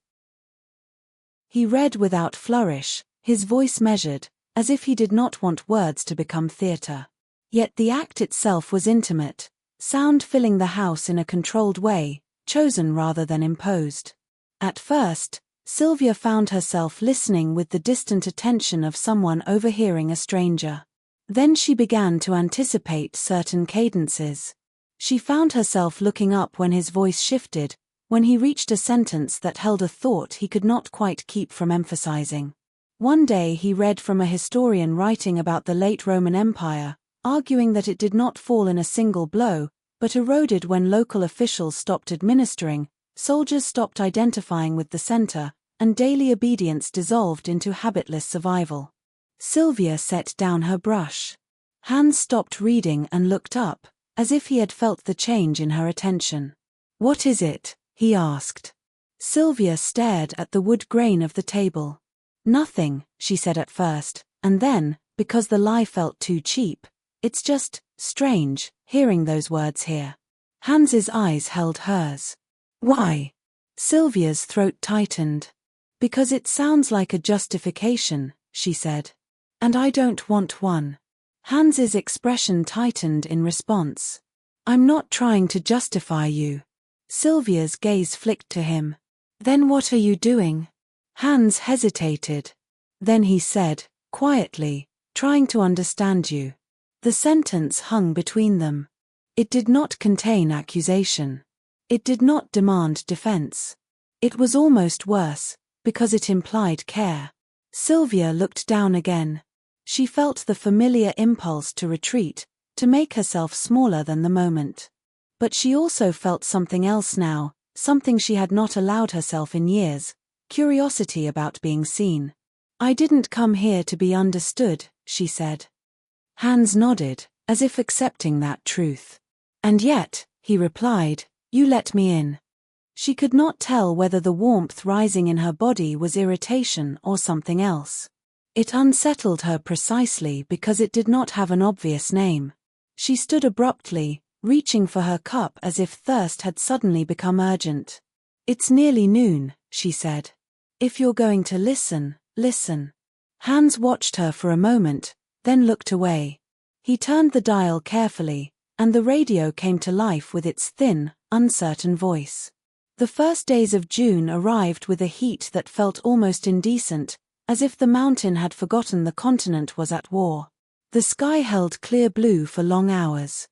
Speaker 2: He read without flourish, his voice measured, as if he did not want words to become theatre. Yet the act itself was intimate, sound filling the house in a controlled way, chosen rather than imposed. At first, Silvya found herself listening with the distant attention of someone overhearing a stranger. Then she began to anticipate certain cadences. She found herself looking up when his voice shifted, when he reached a sentence that held a thought he could not quite keep from emphasizing. One day he read from a historian writing about the late Roman Empire, arguing that it did not fall in a single blow, but eroded when local officials stopped administering, soldiers stopped identifying with the center, and daily obedience dissolved into habitless survival. Silvya set down her brush. Hans stopped reading and looked up, as if he had felt the change in her attention. "What is it?" he asked. Silvya stared at the wood grain of the table. "Nothing," she said at first, and then, because the lie felt too cheap, "It's just strange, hearing those words here." Hans's eyes held hers. "Why?" Silvya's throat tightened. "Because it sounds like a justification," she said. "And I don't want one." Hans's expression tightened in response. "I'm not trying to justify you." Silvya's gaze flicked to him. "Then what are you doing?" Hans hesitated. Then he said, quietly, "Trying to understand you." The sentence hung between them. It did not contain accusation. It did not demand defense. It was almost worse, because it implied care. Silvya looked down again. She felt the familiar impulse to retreat, to make herself smaller than the moment. But she also felt something else now, something she had not allowed herself in years, curiosity about being seen. "I didn't come here to be understood," she said. Hans nodded, as if accepting that truth. "And yet," he replied, "you let me in." She could not tell whether the warmth rising in her body was irritation or something else. It unsettled her precisely because it did not have an obvious name. She stood abruptly, reaching for her cup as if thirst had suddenly become urgent. "It's nearly noon," she said. "If you're going to listen, listen." Hans watched her for a moment, then looked away. He turned the dial carefully, and the radio came to life with its thin, uncertain voice. The first days of June arrived with a heat that felt almost indecent, as if the mountain had forgotten the continent was at war. The sky held clear blue for long hours.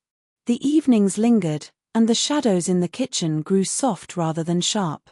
Speaker 2: The evenings lingered, and the shadows in the kitchen grew soft rather than sharp.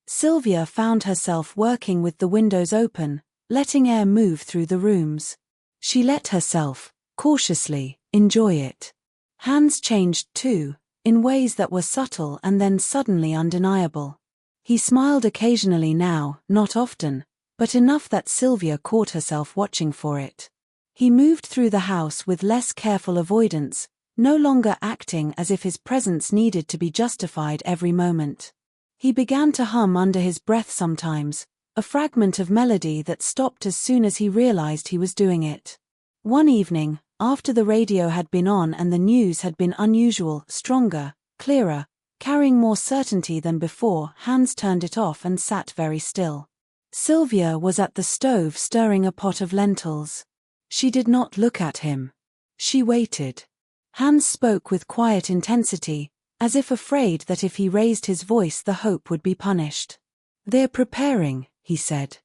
Speaker 2: Silvya found herself working with the windows open, letting air move through the rooms. She let herself, cautiously, enjoy it. Hans changed too, in ways that were subtle and then suddenly undeniable. He smiled occasionally now, not often, but enough that Silvya caught herself watching for it. He moved through the house with less careful avoidance, no longer acting as if his presence needed to be justified every moment. He began to hum under his breath sometimes, a fragment of melody that stopped as soon as he realized he was doing it. One evening, after the radio had been on and the news had been unusual, stronger, clearer, carrying more certainty than before, Hans turned it off and sat very still. Silvya was at the stove stirring a pot of lentils. She did not look at him. She waited. Hans spoke with quiet intensity, as if afraid that if he raised his voice the hope would be punished. "They're preparing," he said.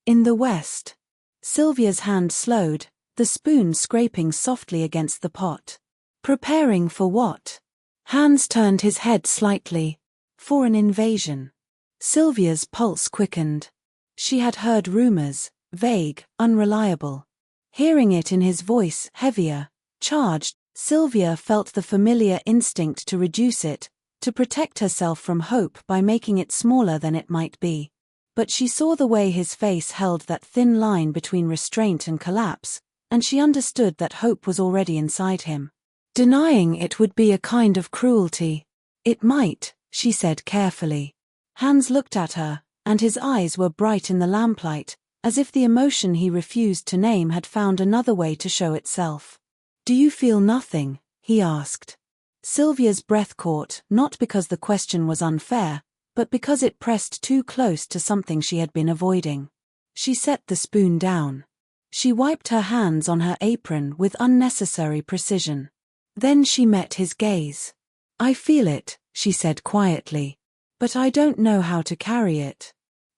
Speaker 2: "In the west." Silvya's hand slowed, the spoon scraping softly against the pot. "Preparing for what?" Hans turned his head slightly. "For an invasion." Silvya's pulse quickened. She had heard rumors, vague, unreliable. Hearing it in his voice, heavier, charged, Silvya felt the familiar instinct to reduce it, to protect herself from hope by making it smaller than it might be. But she saw the way his face held that thin line between restraint and collapse, and she understood that hope was already inside him. Denying it would be a kind of cruelty. "It might," she said carefully. Hans looked at her, and his eyes were bright in the lamplight, as if the emotion he refused to name had found another way to show itself. "Do you feel nothing?" he asked. Silvya's breath caught, not because the question was unfair, but because it pressed too close to something she had been avoiding. She set the spoon down. She wiped her hands on her apron with unnecessary precision. Then she met his gaze. "I feel it," she said quietly. "But I don't know how to carry it.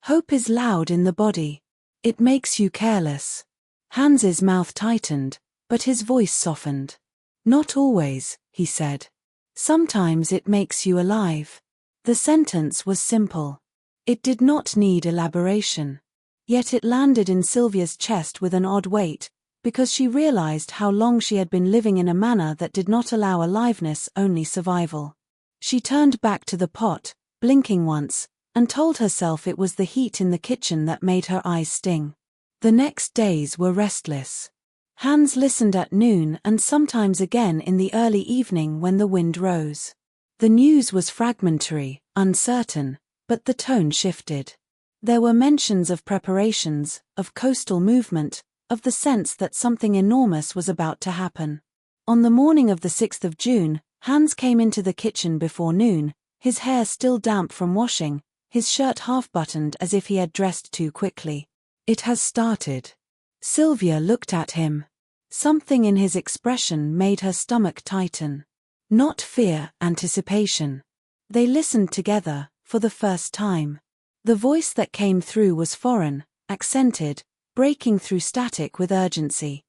Speaker 2: Hope is loud in the body. It makes you careless." Hans's mouth tightened, but his voice softened. "Not always," he said. "Sometimes it makes you alive." The sentence was simple. It did not need elaboration. Yet it landed in Silvya's chest with an odd weight, because she realized how long she had been living in a manner that did not allow aliveness, only survival. She turned back to the pot, blinking once, and told herself it was the heat in the kitchen that made her eyes sting. The next days were restless. Hans listened at noon and sometimes again in the early evening when the wind rose. The news was fragmentary, uncertain, but the tone shifted. There were mentions of preparations, of coastal movement, of the sense that something enormous was about to happen. On the morning of the 6th of June, Hans came into the kitchen before noon, his hair still damp from washing, his shirt half-buttoned as if he had dressed too quickly. "It has started." Silvya looked at him. Something in his expression made her stomach tighten. Not fear, anticipation. They listened together, for the first time. The voice that came through was foreign, accented, breaking through static with urgency.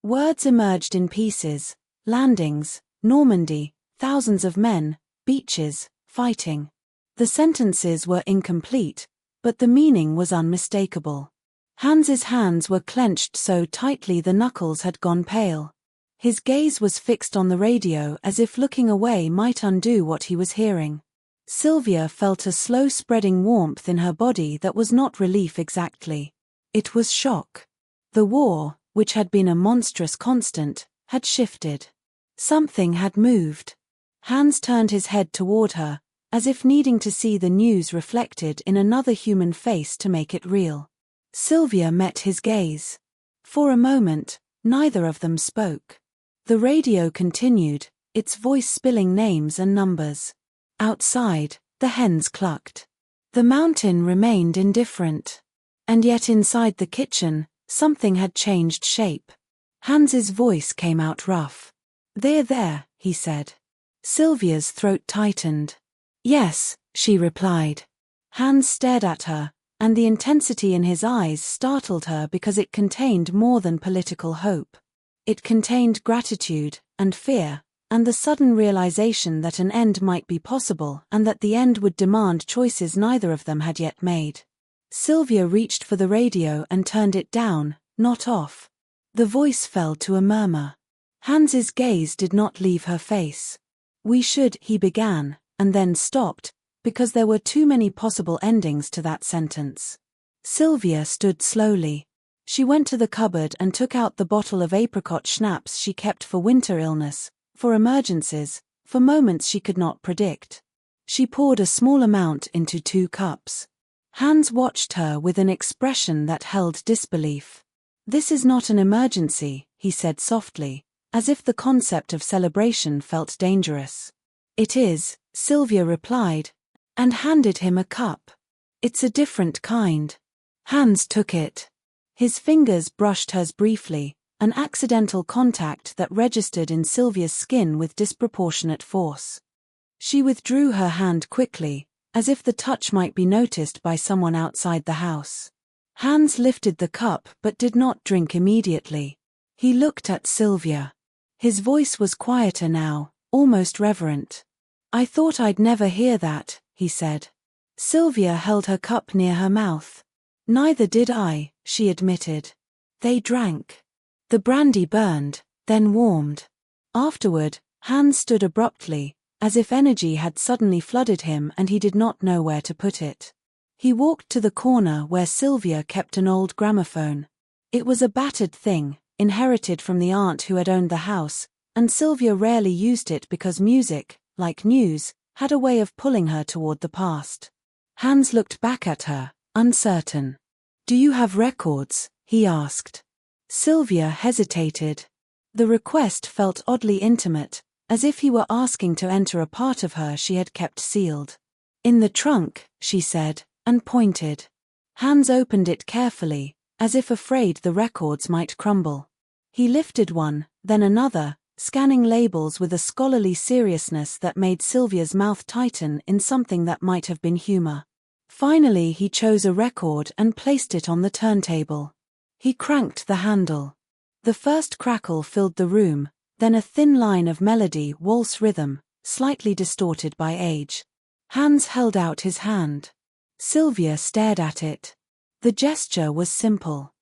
Speaker 2: Words emerged in pieces: landings, Normandy, thousands of men, beaches, fighting. The sentences were incomplete, but the meaning was unmistakable. Hans's hands were clenched so tightly the knuckles had gone pale. His gaze was fixed on the radio as if looking away might undo what he was hearing. Silvya felt a slow spreading warmth in her body that was not relief exactly. It was shock. The war, which had been a monstrous constant, had shifted. Something had moved. Hans turned his head toward her, as if needing to see the news reflected in another human face to make it real. Silvya met his gaze. For a moment, neither of them spoke. The radio continued, its voice spilling names and numbers. Outside, the hens clucked. The mountain remained indifferent. And yet inside the kitchen, something had changed shape. Hans's voice came out rough. "They're there," he said. Silvya's throat tightened. "Yes," she replied. Hans stared at her, and the intensity in his eyes startled her because it contained more than political hope. It contained gratitude, and fear, and the sudden realization that an end might be possible and that the end would demand choices neither of them had yet made. Silvya reached for the radio and turned it down, not off. The voice fell to a murmur. Hans's gaze did not leave her face. "We should," he began, and then stopped, because there were too many possible endings to that sentence. Silvya stood slowly. She went to the cupboard and took out the bottle of apricot schnapps she kept for winter illness, for emergencies, for moments she could not predict. She poured a small amount into 2 cups. Hans watched her with an expression that held disbelief. "This is not an emergency," he said softly, as if the concept of celebration felt dangerous. "It is," Silvya replied, and handed him a cup. "It's a different kind." Hans took it. His fingers brushed hers briefly, an accidental contact that registered in Silvya's skin with disproportionate force. She withdrew her hand quickly, as if the touch might be noticed by someone outside the house. Hans lifted the cup but did not drink immediately. He looked at Silvya. His voice was quieter now, almost reverent. "I thought I'd never hear that," he said. Silvya held her cup near her mouth. "Neither did I," she admitted. They drank. The brandy burned, then warmed. Afterward, Hans stood abruptly, as if energy had suddenly flooded him and he did not know where to put it. He walked to the corner where Silvya kept an old gramophone. It was a battered thing, inherited from the aunt who had owned the house, and Silvya rarely used it because music, like news, had a way of pulling her toward the past. Hans looked back at her, uncertain. "Do you have records?" he asked. Silvya hesitated. The request felt oddly intimate, as if he were asking to enter a part of her she had kept sealed. "In the trunk," she said, and pointed. Hans opened it carefully, as if afraid the records might crumble. He lifted one, then another, scanning labels with a scholarly seriousness that made Silvya's mouth tighten in something that might have been humor. Finally he chose a record and placed it on the turntable. He cranked the handle. The first crackle filled the room, then a thin line of melody, waltz rhythm, slightly distorted by age. Hans held out his hand. Silvya stared at it. The gesture was simple.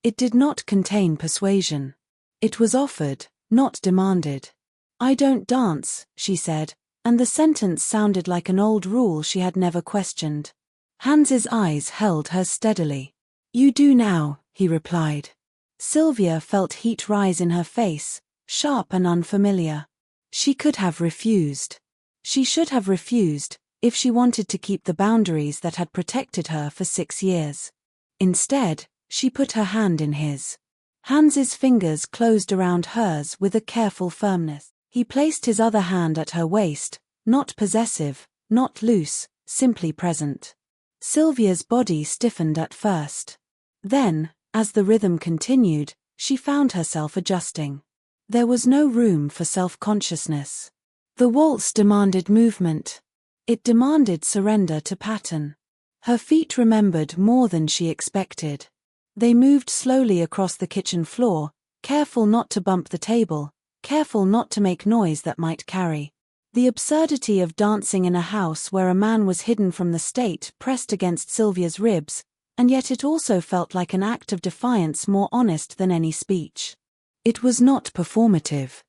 Speaker 2: It did not contain persuasion. It was offered, not demanded. "I don't dance," she said, and the sentence sounded like an old rule she had never questioned. Hans's eyes held hers steadily. "You do now," he replied. Silvya felt heat rise in her face, sharp and unfamiliar. She could have refused. She should have refused, if she wanted to keep the boundaries that had protected her for 6 years. Instead, she put her hand in his. Hans's fingers closed around hers with a careful firmness. He placed his other hand at her waist, not possessive, not loose, simply present. Silvya's body stiffened at first. Then, as the rhythm continued, she found herself adjusting. There was no room for self-consciousness. The waltz demanded movement. It demanded surrender to pattern. Her feet remembered more than she expected. They moved slowly across the kitchen floor, careful not to bump the table, careful not to make noise that might carry. The absurdity of dancing in a house where a man was hidden from the state pressed against Silvya's ribs, and yet it also felt like an act of defiance more honest than any speech. It was not performative.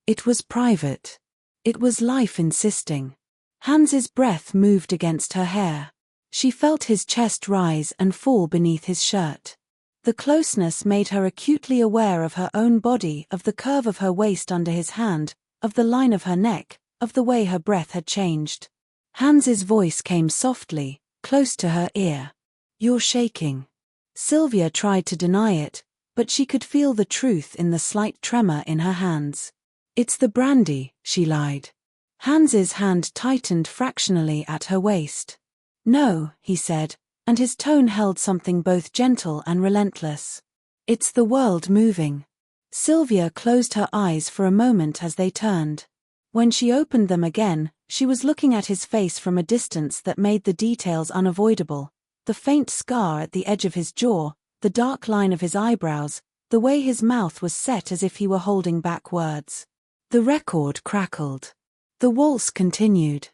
Speaker 2: It was private. It was life insisting. Hans's breath moved against her hair. She felt his chest rise and fall beneath his shirt. The closeness made her acutely aware of her own body, of the curve of her waist under his hand, of the line of her neck, of the way her breath had changed. Hans's voice came softly, close to her ear. "You're shaking." Silvya tried to deny it, but she could feel the truth in the slight tremor in her hands. "It's the brandy," she lied. Hans's hand tightened fractionally at her waist. "No," he said, and his tone held something both gentle and relentless. "It's the world moving." Silvya closed her eyes for a moment as they turned. When she opened them again, she was looking at his face from a distance that made the details unavoidable. The faint scar at the edge of his jaw, the dark line of his eyebrows, the way his mouth was set as if he were holding back words. The record crackled. The waltz continued.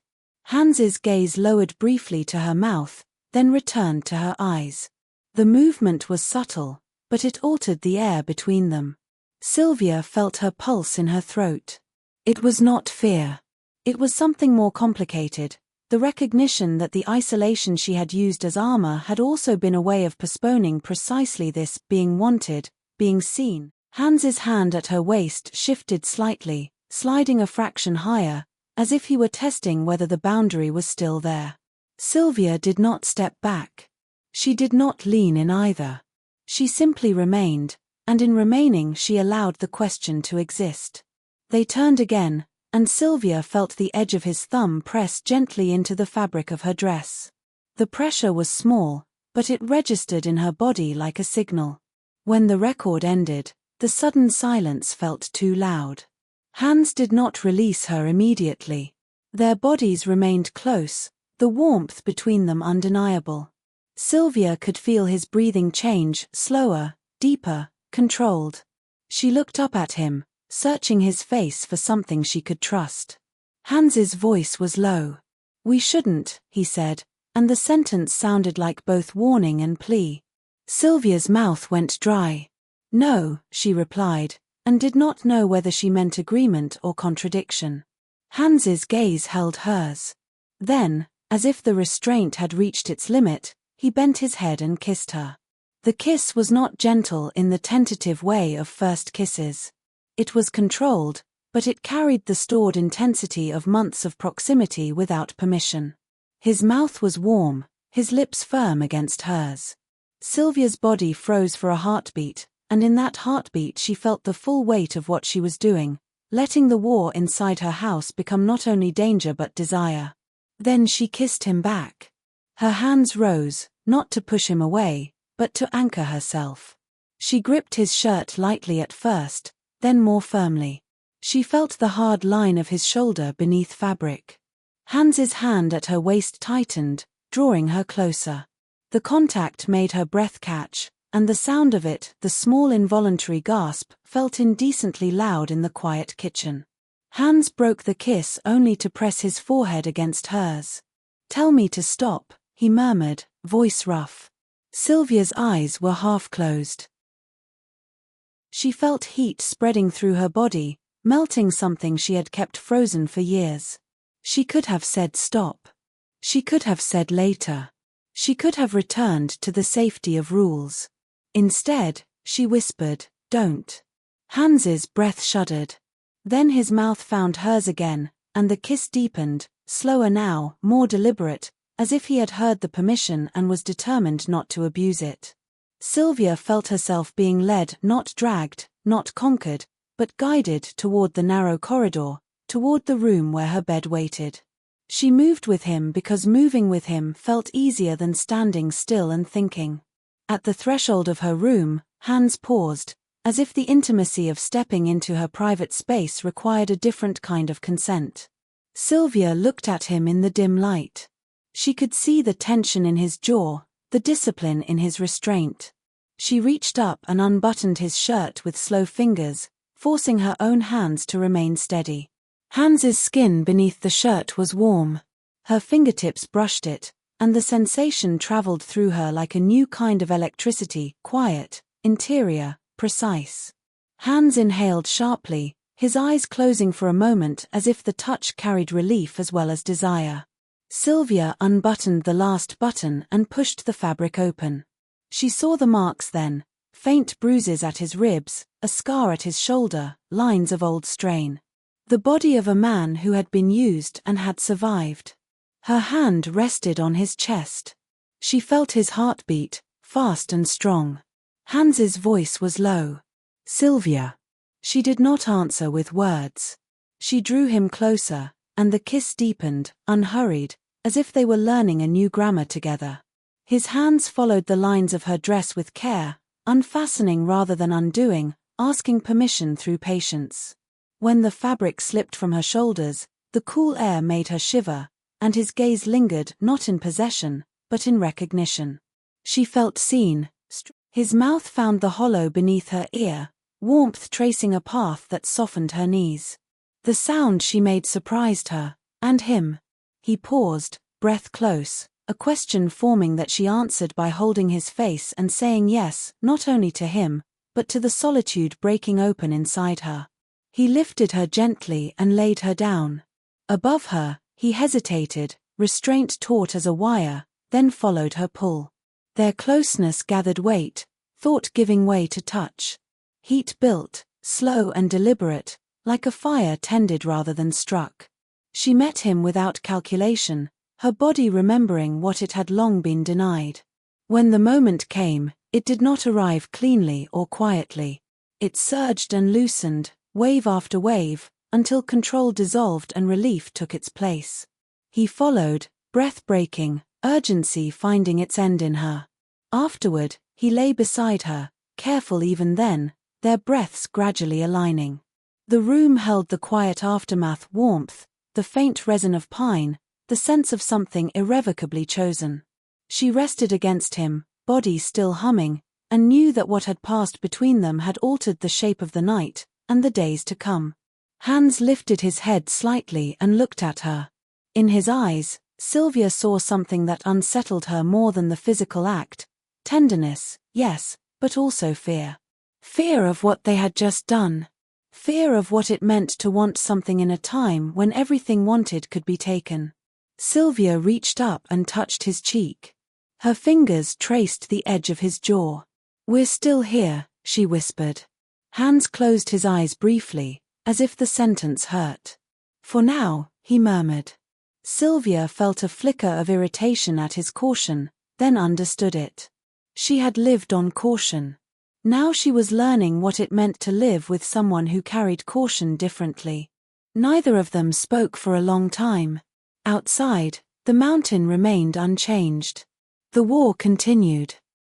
Speaker 2: Hans's gaze lowered briefly to her mouth, then returned to her eyes. The movement was subtle, but it altered the air between them. Silvya felt her pulse in her throat. It was not fear. It was something more complicated, The recognition that the isolation she had used as armor had also been a way of postponing precisely this, being wanted, being seen. Hans's hand at her waist shifted slightly, sliding a fraction higher, as if he were testing whether the boundary was still there. Silvya did not step back. She did not lean in either. She simply remained, and in remaining she allowed the question to exist. They turned again, and Silvya felt the edge of his thumb press gently into the fabric of her dress. The pressure was small, but it registered in her body like a signal. When the record ended, the sudden silence felt too loud. Hans did not release her immediately. Their bodies remained close, the warmth between them undeniable. Silvya could feel his breathing change, slower, deeper, controlled. She looked up at him, searching his face for something she could trust. Hans's voice was low. "We shouldn't," he said, and the sentence sounded like both warning and plea. Silvya's mouth went dry. "No," she replied, and did not know whether she meant agreement or contradiction. Hans's gaze held hers. Then, as if the restraint had reached its limit, he bent his head and kissed her. The kiss was not gentle in the tentative way of first kisses. It was controlled, but it carried the stored intensity of months of proximity without permission. His mouth was warm, his lips firm against hers. Silvya's body froze for a heartbeat, and in that heartbeat she felt the full weight of what she was doing, letting the war inside her house become not only danger but desire. Then she kissed him back. Her hands rose, not to push him away, but to anchor herself. She gripped his shirt lightly at first, then more firmly. She felt the hard line of his shoulder beneath fabric. Hans's hand at her waist tightened, drawing her closer. The contact made her breath catch, and the sound of it, the small involuntary gasp, felt indecently loud in the quiet kitchen. Hans broke the kiss only to press his forehead against hers. "Tell me to stop," he murmured, voice rough. Silvya's eyes were half closed. She felt heat spreading through her body, melting something she had kept frozen for years. She could have said stop. She could have said later. She could have returned to the safety of rules. Instead, she whispered, "Don't." Hans's breath shuddered. Then his mouth found hers again, and the kiss deepened, slower now, more deliberate, as if he had heard the permission and was determined not to abuse it. Silvya felt herself being led, not dragged, not conquered, but guided toward the narrow corridor, toward the room where her bed waited. She moved with him because moving with him felt easier than standing still and thinking. At the threshold of her room, Hans paused, as if the intimacy of stepping into her private space required a different kind of consent. Silvya looked at him in the dim light. She could see the tension in his jaw, the discipline in his restraint. She reached up and unbuttoned his shirt with slow fingers, forcing her own hands to remain steady. Hans's skin beneath the shirt was warm. Her fingertips brushed it, and the sensation traveled through her like a new kind of electricity, quiet, interior, precise. Hans inhaled sharply, his eyes closing for a moment as if the touch carried relief as well as desire. Silvya unbuttoned the last button and pushed the fabric open. She saw the marks then, faint bruises at his ribs, a scar at his shoulder, lines of old strain. The body of a man who had been used and had survived. Her hand rested on his chest. She felt his heartbeat, fast and strong. Hans's voice was low. "Silvya." She did not answer with words. She drew him closer, and the kiss deepened, unhurried, as if they were learning a new grammar together. His hands followed the lines of her dress with care, unfastening rather than undoing, asking permission through patience. When the fabric slipped from her shoulders, the cool air made her shiver, and his gaze lingered not in possession, but in recognition. She felt seen. His mouth found the hollow beneath her ear, warmth tracing a path that softened her knees. The sound she made surprised her, and him. He paused, breath close, a question forming that she answered by holding his face and saying yes, not only to him, but to the solitude breaking open inside her. He lifted her gently and laid her down. Above her, he hesitated, restraint taut as a wire, then followed her pull. Their closeness gathered weight, thought giving way to touch. Heat built, slow and deliberate, like a fire tended rather than struck. She met him without calculation, her body remembering what it had long been denied. When the moment came, it did not arrive cleanly or quietly. It surged and loosened, wave after wave, until control dissolved and relief took its place. He followed, breath-breaking, urgency finding its end in her. Afterward, he lay beside her, careful even then, their breaths gradually aligning. The room held the quiet aftermath warmth, the faint resin of pine, the sense of something irrevocably chosen. She rested against him, body still humming, and knew that what had passed between them had altered the shape of the night, and the days to come. Hans lifted his head slightly and looked at her. In his eyes, Silvya saw something that unsettled her more than the physical act. Tenderness, yes, but also fear. Fear of what they had just done. Fear of what it meant to want something in a time when everything wanted could be taken. Silvya reached up and touched his cheek. Her fingers traced the edge of his jaw. "We're still here," she whispered. Hans closed his eyes briefly, as if the sentence hurt. "For now," he murmured. Silvya felt a flicker of irritation at his caution, then understood it. She had lived on caution. Now she was learning what it meant to live with someone who carried caution differently. Neither of them spoke for a long time. Outside, the mountain remained unchanged. The war continued.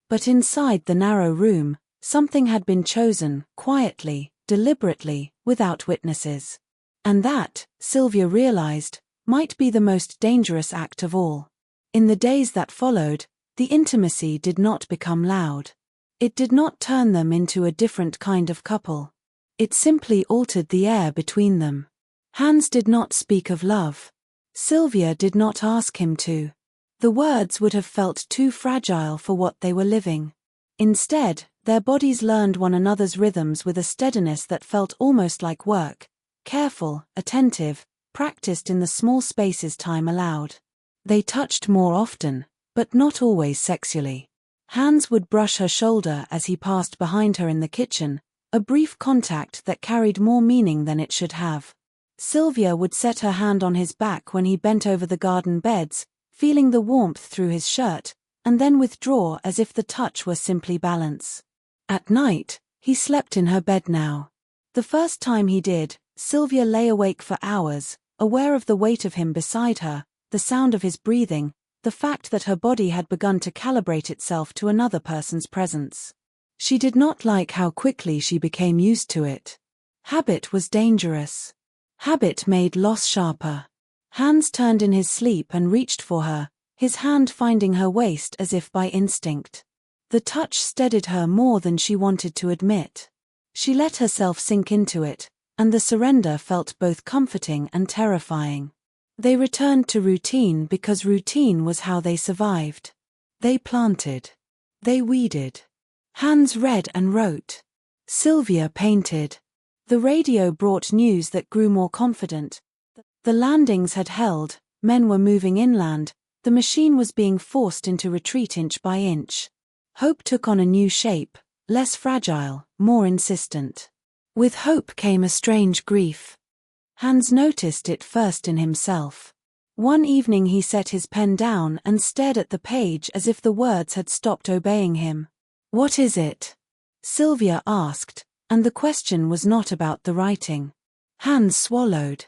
Speaker 2: But inside the narrow room, something had been chosen, quietly, deliberately, without witnesses. And that, Silvya realized, might be the most dangerous act of all. In the days that followed, the intimacy did not become loud. It did not turn them into a different kind of couple. It simply altered the air between them. Hans did not speak of love. Silvya did not ask him to. The words would have felt too fragile for what they were living. Instead, their bodies learned one another's rhythms with a steadiness that felt almost like work, careful, attentive, practiced in the small spaces time allowed. They touched more often, but not always sexually. Hans would brush her shoulder as he passed behind her in the kitchen, a brief contact that carried more meaning than it should have. Silvya would set her hand on his back when he bent over the garden beds, feeling the warmth through his shirt, and then withdraw as if the touch were simply balance. At night, he slept in her bed now. The first time he did, Silvya lay awake for hours, aware of the weight of him beside her, the sound of his breathing, the fact that her body had begun to calibrate itself to another person's presence. She did not like how quickly she became used to it. Habit was dangerous. Habit made loss sharper. Hans turned in his sleep and reached for her, his hand finding her waist as if by instinct. The touch steadied her more than she wanted to admit. She let herself sink into it, and the surrender felt both comforting and terrifying. They returned to routine because routine was how they survived. They planted. They weeded. Hans read and wrote. Silvya painted. The radio brought news that grew more confident. The landings had held, men were moving inland, the machine was being forced into retreat inch by inch. Hope took on a new shape, less fragile, more insistent. With hope came a strange grief. Hans noticed it first in himself. One evening he set his pen down and stared at the page as if the words had stopped obeying him. "What is it?" Silvya asked, and the question was not about the writing. Hans swallowed.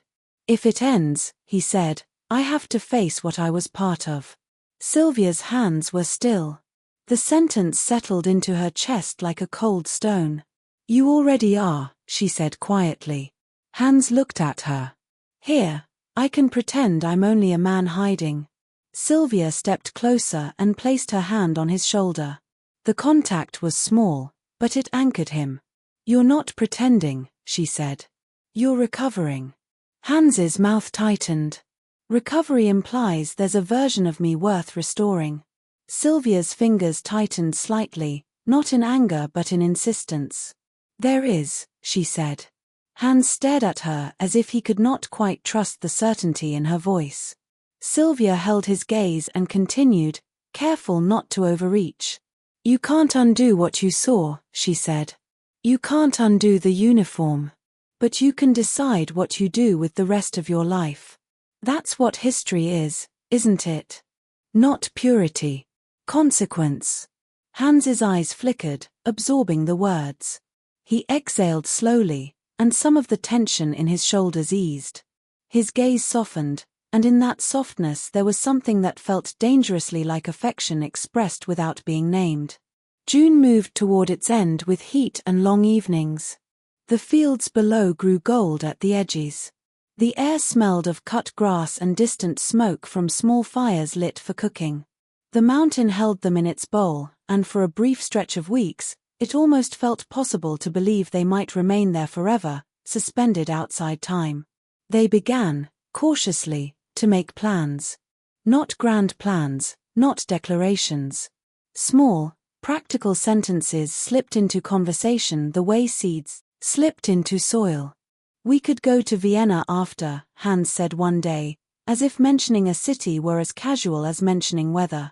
Speaker 2: "If it ends," he said, "I have to face what I was part of." Silvya's hands were still. The sentence settled into her chest like a cold stone. "You already are," she said quietly. Hans looked at her. "Here, I can pretend I'm only a man hiding." Silvya stepped closer and placed her hand on his shoulder. The contact was small, but it anchored him. "You're not pretending," she said. "You're recovering." Hans's mouth tightened. Recovery implies there's a version of me worth restoring. Silvya's fingers tightened slightly, not in anger but in insistence. "There is," she said. Hans stared at her as if he could not quite trust the certainty in her voice. Silvya held his gaze and continued, careful not to overreach. You can't undo what you saw, she said. You can't undo the uniform. But you can decide what you do with the rest of your life. That's what history is, isn't it? Not purity. Consequence. Hans's eyes flickered, absorbing the words. He exhaled slowly, and some of the tension in his shoulders eased. His gaze softened, and in that softness there was something that felt dangerously like affection expressed without being named. June moved toward its end with heat and long evenings. The fields below grew gold at the edges. The air smelled of cut grass and distant smoke from small fires lit for cooking. The mountain held them in its bowl, and for a brief stretch of weeks, it almost felt possible to believe they might remain there forever, suspended outside time. They began, cautiously, to make plans. Not grand plans, not declarations. Small, practical sentences slipped into conversation the way seeds slipped into soil. We could go to Vienna after, Hans said one day, as if mentioning a city were as casual as mentioning weather.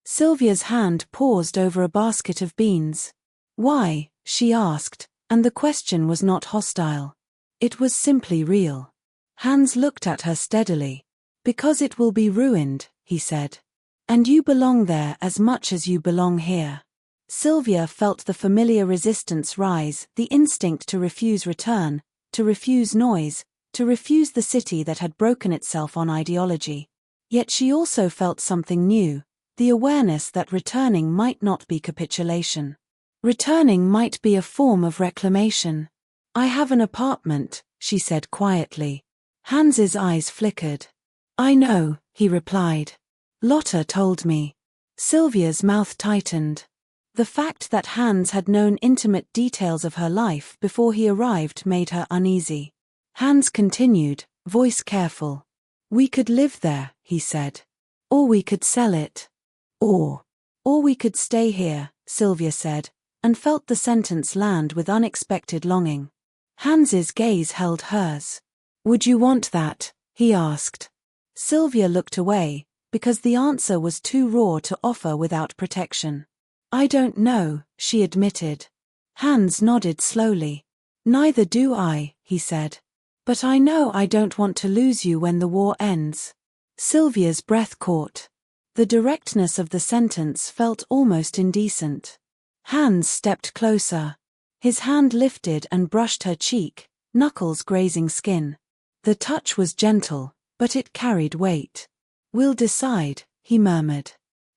Speaker 2: Silvya's hand paused over a basket of beans. Why? She asked, and the question was not hostile. It was simply real. Hans looked at her steadily. Because it will be ruined, he said. And you belong there as much as you belong here. Silvya felt the familiar resistance rise, the instinct to refuse return, to refuse noise, to refuse the city that had broken itself on ideology. Yet she also felt something new, the awareness that returning might not be capitulation. Returning might be a form of reclamation. I have an apartment, she said quietly. Hans's eyes flickered. I know, he replied. Lotta told me. Silvya's mouth tightened. The fact that Hans had known intimate details of her life before he arrived made her uneasy. Hans continued, voice careful. We could live there, he said. Or we could sell it. Or we could stay here, Silvya said, and felt the sentence land with unexpected longing. Hans's gaze held hers. Would you want that? He asked. Silvya looked away, because the answer was too raw to offer without protection. I don't know, she admitted. Hans nodded slowly. Neither do I, he said. But I know I don't want to lose you when the war ends. Silvya's breath caught. The directness of the sentence felt almost indecent. Hans stepped closer. His hand lifted and brushed her cheek, knuckles grazing skin. The touch was gentle, but it carried weight. We'll decide, he murmured.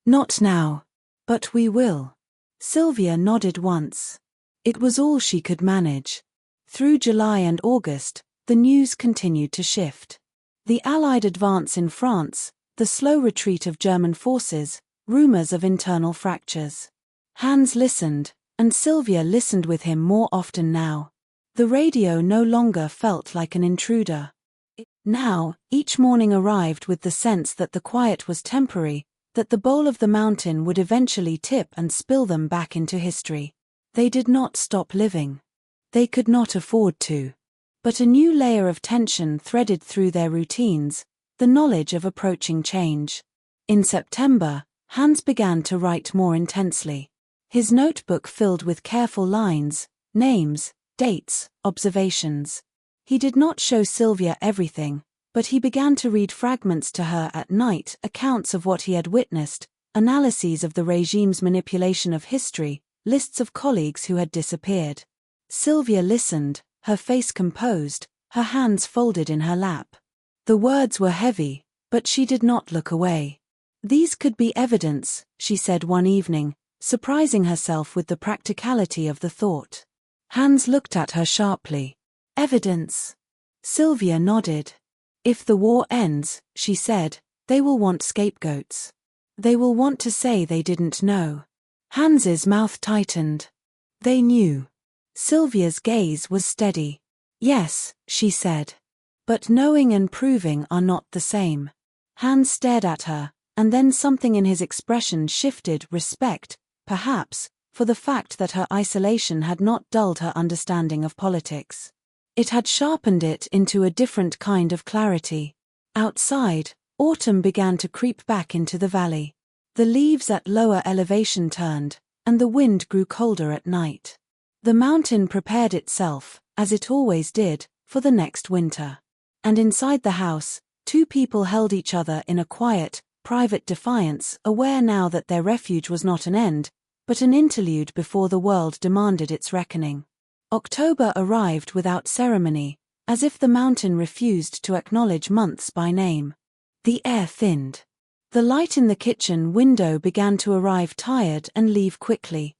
Speaker 2: Not now. But we will. Silvya nodded once. It was all she could manage. Through July and August, the news continued to shift. The Allied advance in France, the slow retreat of German forces, rumors of internal fractures. Hans listened, and Silvya listened with him more often now. The radio no longer felt like an intruder. Now, each morning arrived with the sense that the quiet was temporary, that the bowl of the mountain would eventually tip and spill them back into history. They did not stop living. They could not afford to. But a new layer of tension threaded through their routines, the knowledge of approaching change. In September, Hans began to write more intensely. His notebook filled with careful lines, names, dates, observations. He did not show Silvya everything, but he began to read fragments to her at night, accounts of what he had witnessed, analyses of the regime's manipulation of history, lists of colleagues who had disappeared. Silvya listened, her face composed, her hands folded in her lap. The words were heavy, but she did not look away. These could be evidence, she said one evening, surprising herself with the practicality of the thought. Hans looked at her sharply. Evidence. Silvya nodded. If the war ends, she said, they will want scapegoats. They will want to say they didn't know. Hans's mouth tightened. They knew. Silvya's gaze was steady. Yes, she said. But knowing and proving are not the same. Hans stared at her, and then something in his expression shifted, respect, perhaps, for the fact that her isolation had not dulled her understanding of politics. It had sharpened it into a different kind of clarity. Outside, Autumn began to creep back into the valley. The leaves at lower elevation turned, and the wind grew colder at night. The mountain prepared itself, as it always did, for the next winter. And inside the house, two people held each other in a quiet, private defiance, aware now that their refuge was not an end, but an interlude before the world demanded its reckoning. October arrived without ceremony, as if the mountain refused to acknowledge months by name. The air thinned. The light in the kitchen window began to arrive tired and leave quickly.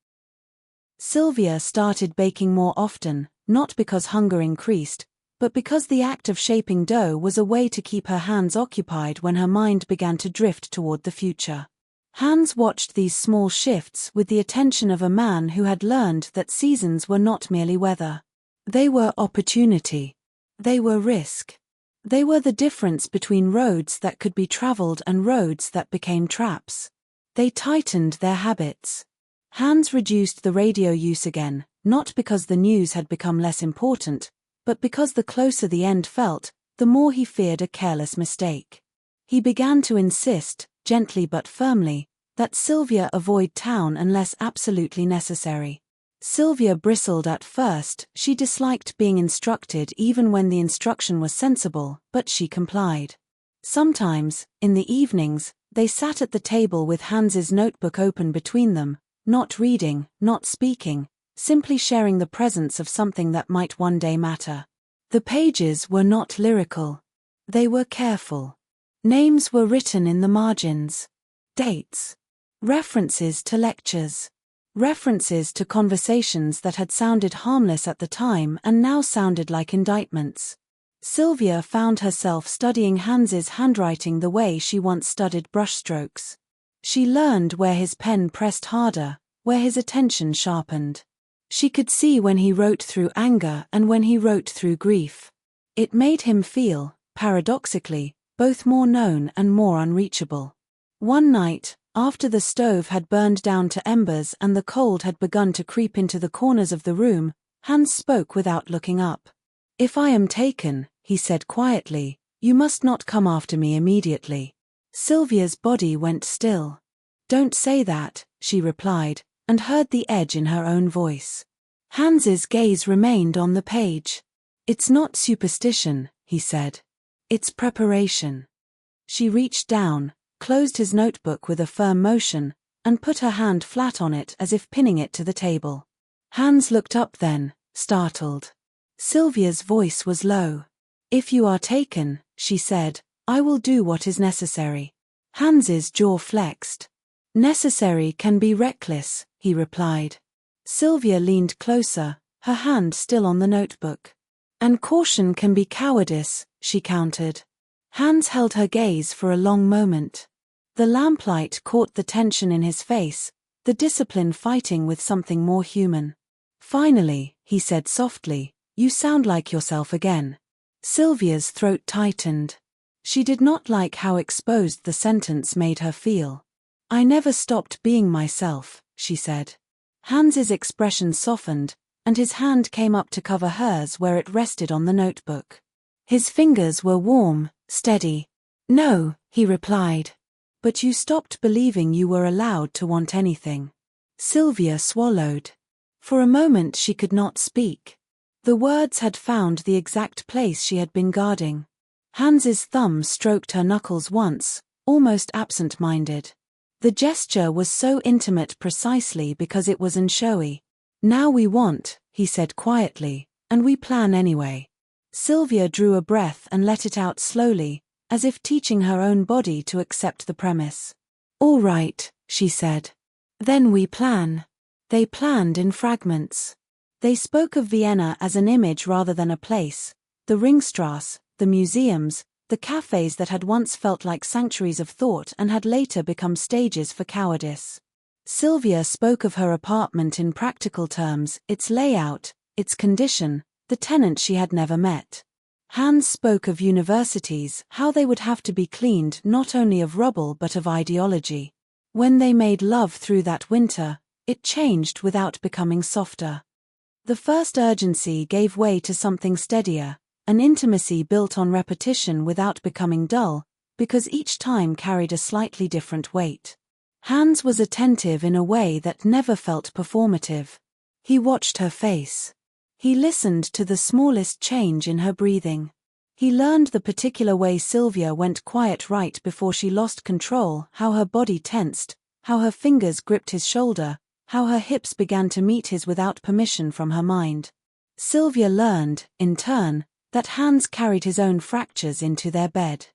Speaker 2: Silvya started baking more often, not because hunger increased, but because the act of shaping dough was a way to keep her hands occupied when her mind began to drift toward the future. Hans watched these small shifts with the attention of a man who had learned that seasons were not merely weather. They were opportunity. They were risk. They were the difference between roads that could be traveled and roads that became traps. They tightened their habits. Hans reduced the radio use again, not because the news had become less important, but because the closer the end felt, the more he feared a careless mistake. He began to insist, gently but firmly, that Silvya avoid town unless absolutely necessary. Silvya bristled at first. She disliked being instructed even when the instruction was sensible, but she complied. Sometimes, in the evenings, they sat at the table with Hans's notebook open between them, not reading, not speaking, simply sharing the presence of something that might one day matter. The pages were not lyrical. They were careful. Names were written in the margins. Dates. References to lectures. References to conversations that had sounded harmless at the time and now sounded like indictments. Silvya found herself studying Hans's handwriting the way she once studied brushstrokes. She learned where his pen pressed harder, where his attention sharpened. She could see when he wrote through anger and when he wrote through grief. It made him feel, paradoxically, both more known and more unreachable. One night, after the stove had burned down to embers and the cold had begun to creep into the corners of the room, Hans spoke without looking up. "If I am taken," he said quietly, "you must not come after me immediately." Silvya's body went still. "Don't say that," she replied, and heard the edge in her own voice. Hans's gaze remained on the page. "It's not superstition," he said. "It's preparation." She reached down, closed his notebook with a firm motion, and put her hand flat on it as if pinning it to the table. Hans looked up then, startled. Silvya's voice was low. "If you are taken," she said, "I will do what is necessary." Hans's jaw flexed. "Necessary can be reckless," he replied. Silvya leaned closer, her hand still on the notebook. "And caution can be cowardice," she countered. Hans held her gaze for a long moment. The lamplight caught the tension in his face, the discipline fighting with something more human. "Finally," he said softly, "you sound like yourself again." Silvya's throat tightened. She did not like how exposed the sentence made her feel. "I never stopped being myself," she said. Hans's expression softened, and his hand came up to cover hers where it rested on the notebook. His fingers were warm, steady. "No," he replied. "But you stopped believing you were allowed to want anything." Silvya swallowed. For a moment she could not speak. The words had found the exact place she had been guarding. Hans's thumb stroked her knuckles once, almost absent-minded. The gesture was so intimate precisely because it was unshowy. "Now we want," he said quietly, "and we plan anyway." Silvya drew a breath and let it out slowly, as if teaching her own body to accept the premise. "All right," she said. "Then we plan." They planned in fragments. They spoke of Vienna as an image rather than a place, the Ringstrasse, the museums, the cafes that had once felt like sanctuaries of thought and had later become stages for cowardice. Silvya spoke of her apartment in practical terms, its layout, its condition, the tenant she had never met. Hans spoke of universities, how they would have to be cleaned not only of rubble but of ideology. When they made love through that winter, it changed without becoming softer. The first urgency gave way to something steadier, an intimacy built on repetition without becoming dull, because each time carried a slightly different weight. Hans was attentive in a way that never felt performative. He watched her face. He listened to the smallest change in her breathing. He learned the particular way Silvya went quiet right before she lost control, how her body tensed, how her fingers gripped his shoulder, how her hips began to meet his without permission from her mind. Silvya learned, in turn, that Hans carried his own fractures into their bed.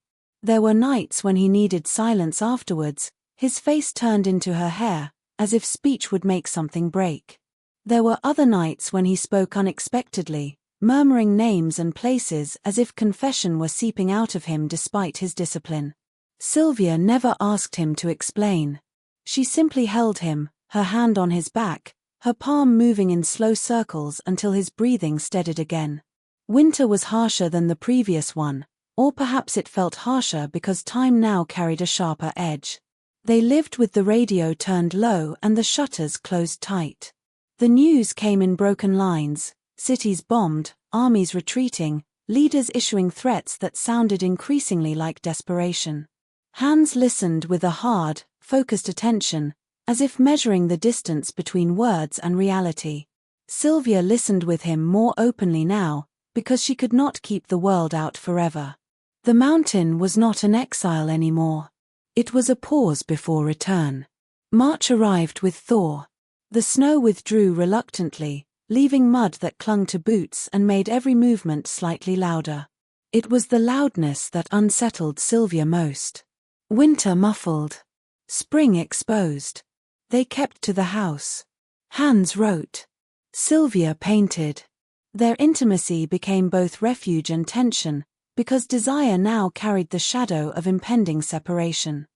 Speaker 2: There were nights when he needed silence afterwards, his face turned into her hair, as if speech would make something break. There were other nights when he spoke unexpectedly, murmuring names and places as if confession were seeping out of him despite his discipline. Silvya never asked him to explain. She simply held him, her hand on his back, her palm moving in slow circles until his breathing steadied again. Winter was harsher than the previous one, or perhaps it felt harsher because time now carried a sharper edge. They lived with the radio turned low and the shutters closed tight. The news came in broken lines, cities bombed, armies retreating, leaders issuing threats that sounded increasingly like desperation. Hans listened with a hard, focused attention, as if measuring the distance between words and reality. Silvya listened with him more openly now, because she could not keep the world out forever. The mountain was not an exile anymore. It was a pause before return. March arrived with thaw. The snow withdrew reluctantly, leaving mud that clung to boots and made every movement slightly louder. It was the loudness that unsettled Silvya most. Winter muffled. Spring exposed. They kept to the house. Hans wrote. Silvya painted. Their intimacy became both refuge and tension, because desire now carried the shadow of impending separation.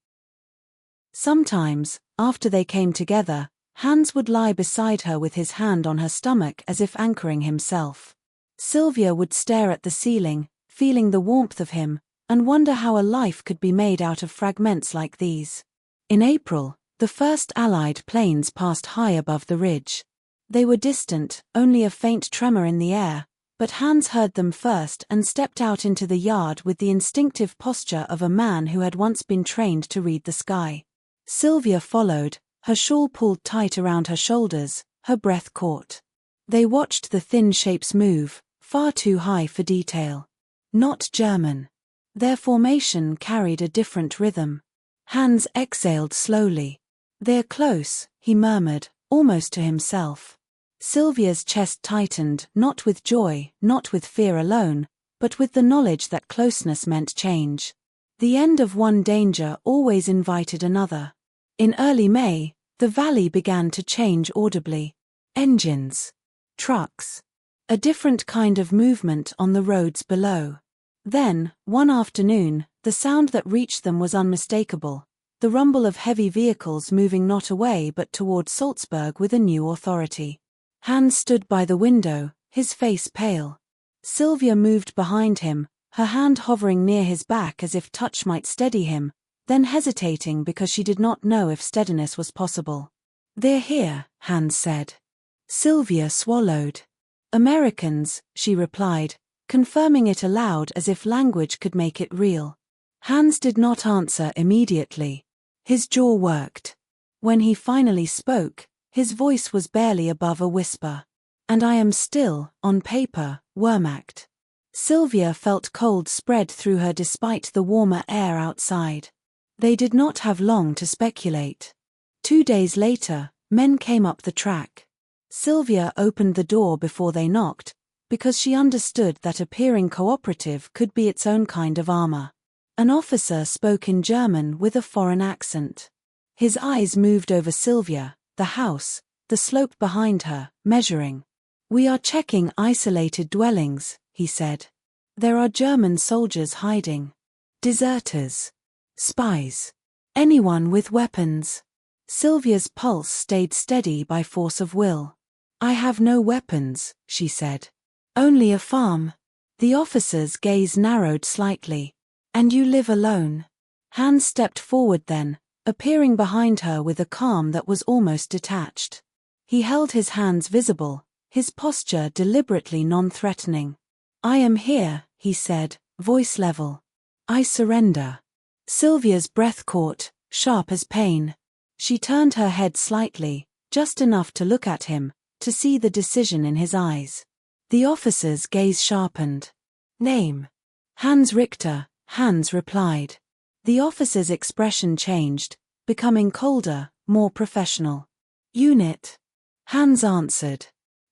Speaker 2: Sometimes, after they came together, Hans would lie beside her with his hand on her stomach as if anchoring himself. Silvya would stare at the ceiling, feeling the warmth of him, and wonder how a life could be made out of fragments like these. In April, the first Allied planes passed high above the ridge. They were distant, only a faint tremor in the air, but Hans heard them first and stepped out into the yard with the instinctive posture of a man who had once been trained to read the sky. Silvya followed, her shawl pulled tight around her shoulders, her breath caught. They watched the thin shapes move, far too high for detail. Not German. Their formation carried a different rhythm. Hans exhaled slowly. "They're close," he murmured, almost to himself. Silvya's chest tightened, not with joy, not with fear alone, but with the knowledge that closeness meant change. The end of one danger always invited another. In early May, the valley began to change audibly. Engines. Trucks. A different kind of movement on the roads below. Then, one afternoon, the sound that reached them was unmistakable, the rumble of heavy vehicles moving not away but toward Salzburg with a new authority. Hans stood by the window, his face pale. Silvya moved behind him, her hand hovering near his back as if touch might steady him, then hesitating because she did not know if steadiness was possible. "They're here," Hans said. Silvya swallowed. "Americans," she replied, confirming it aloud as if language could make it real. Hans did not answer immediately. His jaw worked. When he finally spoke, his voice was barely above a whisper. "And I am still, on paper, Wehrmacht." Silvya felt cold spread through her despite the warmer air outside. They did not have long to speculate. 2 days later, men came up the track. Silvya opened the door before they knocked, because she understood that appearing cooperative could be its own kind of armor. An officer spoke in German with a foreign accent. His eyes moved over Silvya, the house, the slope behind her, measuring. "We are checking isolated dwellings," he said. "There are German soldiers hiding. Deserters. Spies. Anyone with weapons." Silvya's pulse stayed steady by force of will. "I have no weapons," she said. "Only a farm." The officer's gaze narrowed slightly. "And you live alone?" Hans stepped forward then, appearing behind her with a calm that was almost detached. He held his hands visible, his posture deliberately non-threatening. "I am here," he said, voice level. "I surrender." Silvya's breath caught, sharp as pain. She turned her head slightly, just enough to look at him, to see the decision in his eyes. The officer's gaze sharpened. "Name?" "Hans Richter," Hans replied. The officer's expression changed, becoming colder, more professional. "Unit?" Hans answered.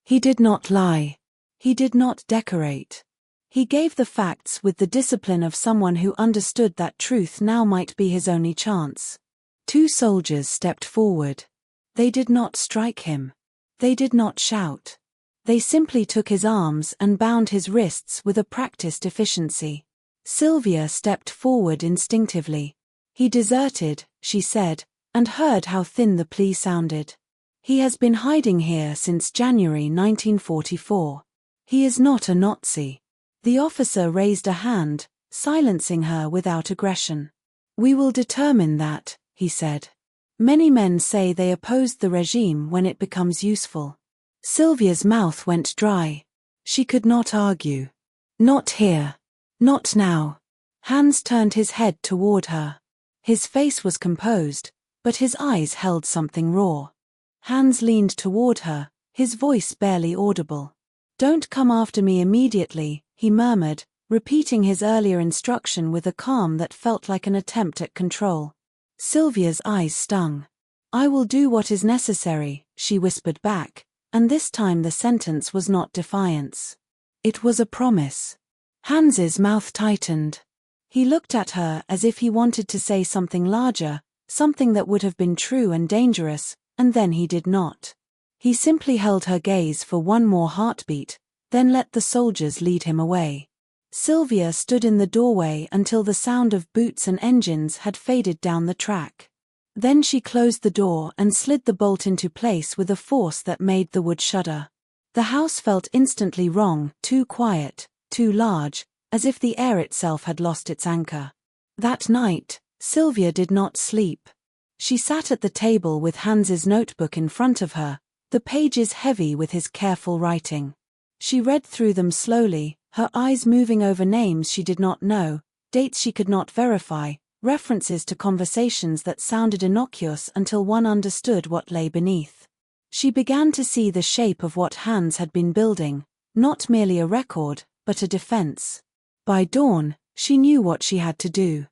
Speaker 2: He did not lie. He did not decorate. He gave the facts with the discipline of someone who understood that truth now might be his only chance. Two soldiers stepped forward. They did not strike him. They did not shout. They simply took his arms and bound his wrists with a practiced efficiency. Silvya stepped forward instinctively. "He deserted," she said, and heard how thin the plea sounded. "He has been hiding here since January 1944. He is not a Nazi." The officer raised a hand, silencing her without aggression. "We will determine that," he said. "Many men say they opposed the regime when it becomes useful." Silvya's mouth went dry. She could not argue. "Not here. Not now." Hans turned his head toward her. His face was composed, but his eyes held something raw. Hans leaned toward her, his voice barely audible. "Don't come after me immediately," he murmured, repeating his earlier instruction with a calm that felt like an attempt at control. Silvya's eyes stung. "I will do what is necessary," she whispered back, and this time the sentence was not defiance. It was a promise. Hans's mouth tightened. He looked at her as if he wanted to say something larger, something that would have been true and dangerous, and then he did not. He simply held her gaze for one more heartbeat, then let the soldiers lead him away. Silvya stood in the doorway until the sound of boots and engines had faded down the track. Then she closed the door and slid the bolt into place with a force that made the wood shudder. The house felt instantly wrong, too quiet, too large, as if the air itself had lost its anchor. That night, Silvya did not sleep. She sat at the table with Hans's notebook in front of her, the pages heavy with his careful writing. She read through them slowly, her eyes moving over names she did not know, dates she could not verify, references to conversations that sounded innocuous until one understood what lay beneath. She began to see the shape of what Hans had been building, not merely a record, but a defense. By dawn, she knew what she had to do.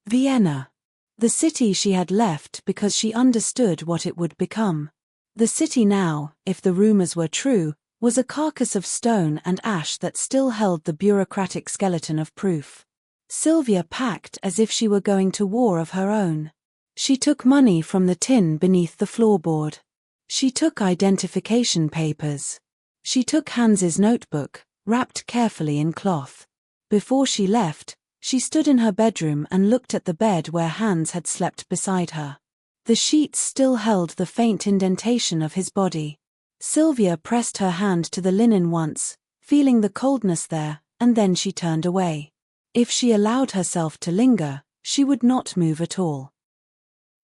Speaker 2: Vienna. The city she had left because she understood what it would become. The city now, if the rumors were true, was a carcass of stone and ash that still held the bureaucratic skeleton of proof. Silvya packed as if she were going to war of her own. She took money from the tin beneath the floorboard. She took identification papers. She took Hans's notebook, wrapped carefully in cloth. Before she left, she stood in her bedroom and looked at the bed where Hans had slept beside her. The sheets still held the faint indentation of his body. Silvya pressed her hand to the linen once, feeling the coldness there, and then she turned away. If she allowed herself to linger, she would not move at all.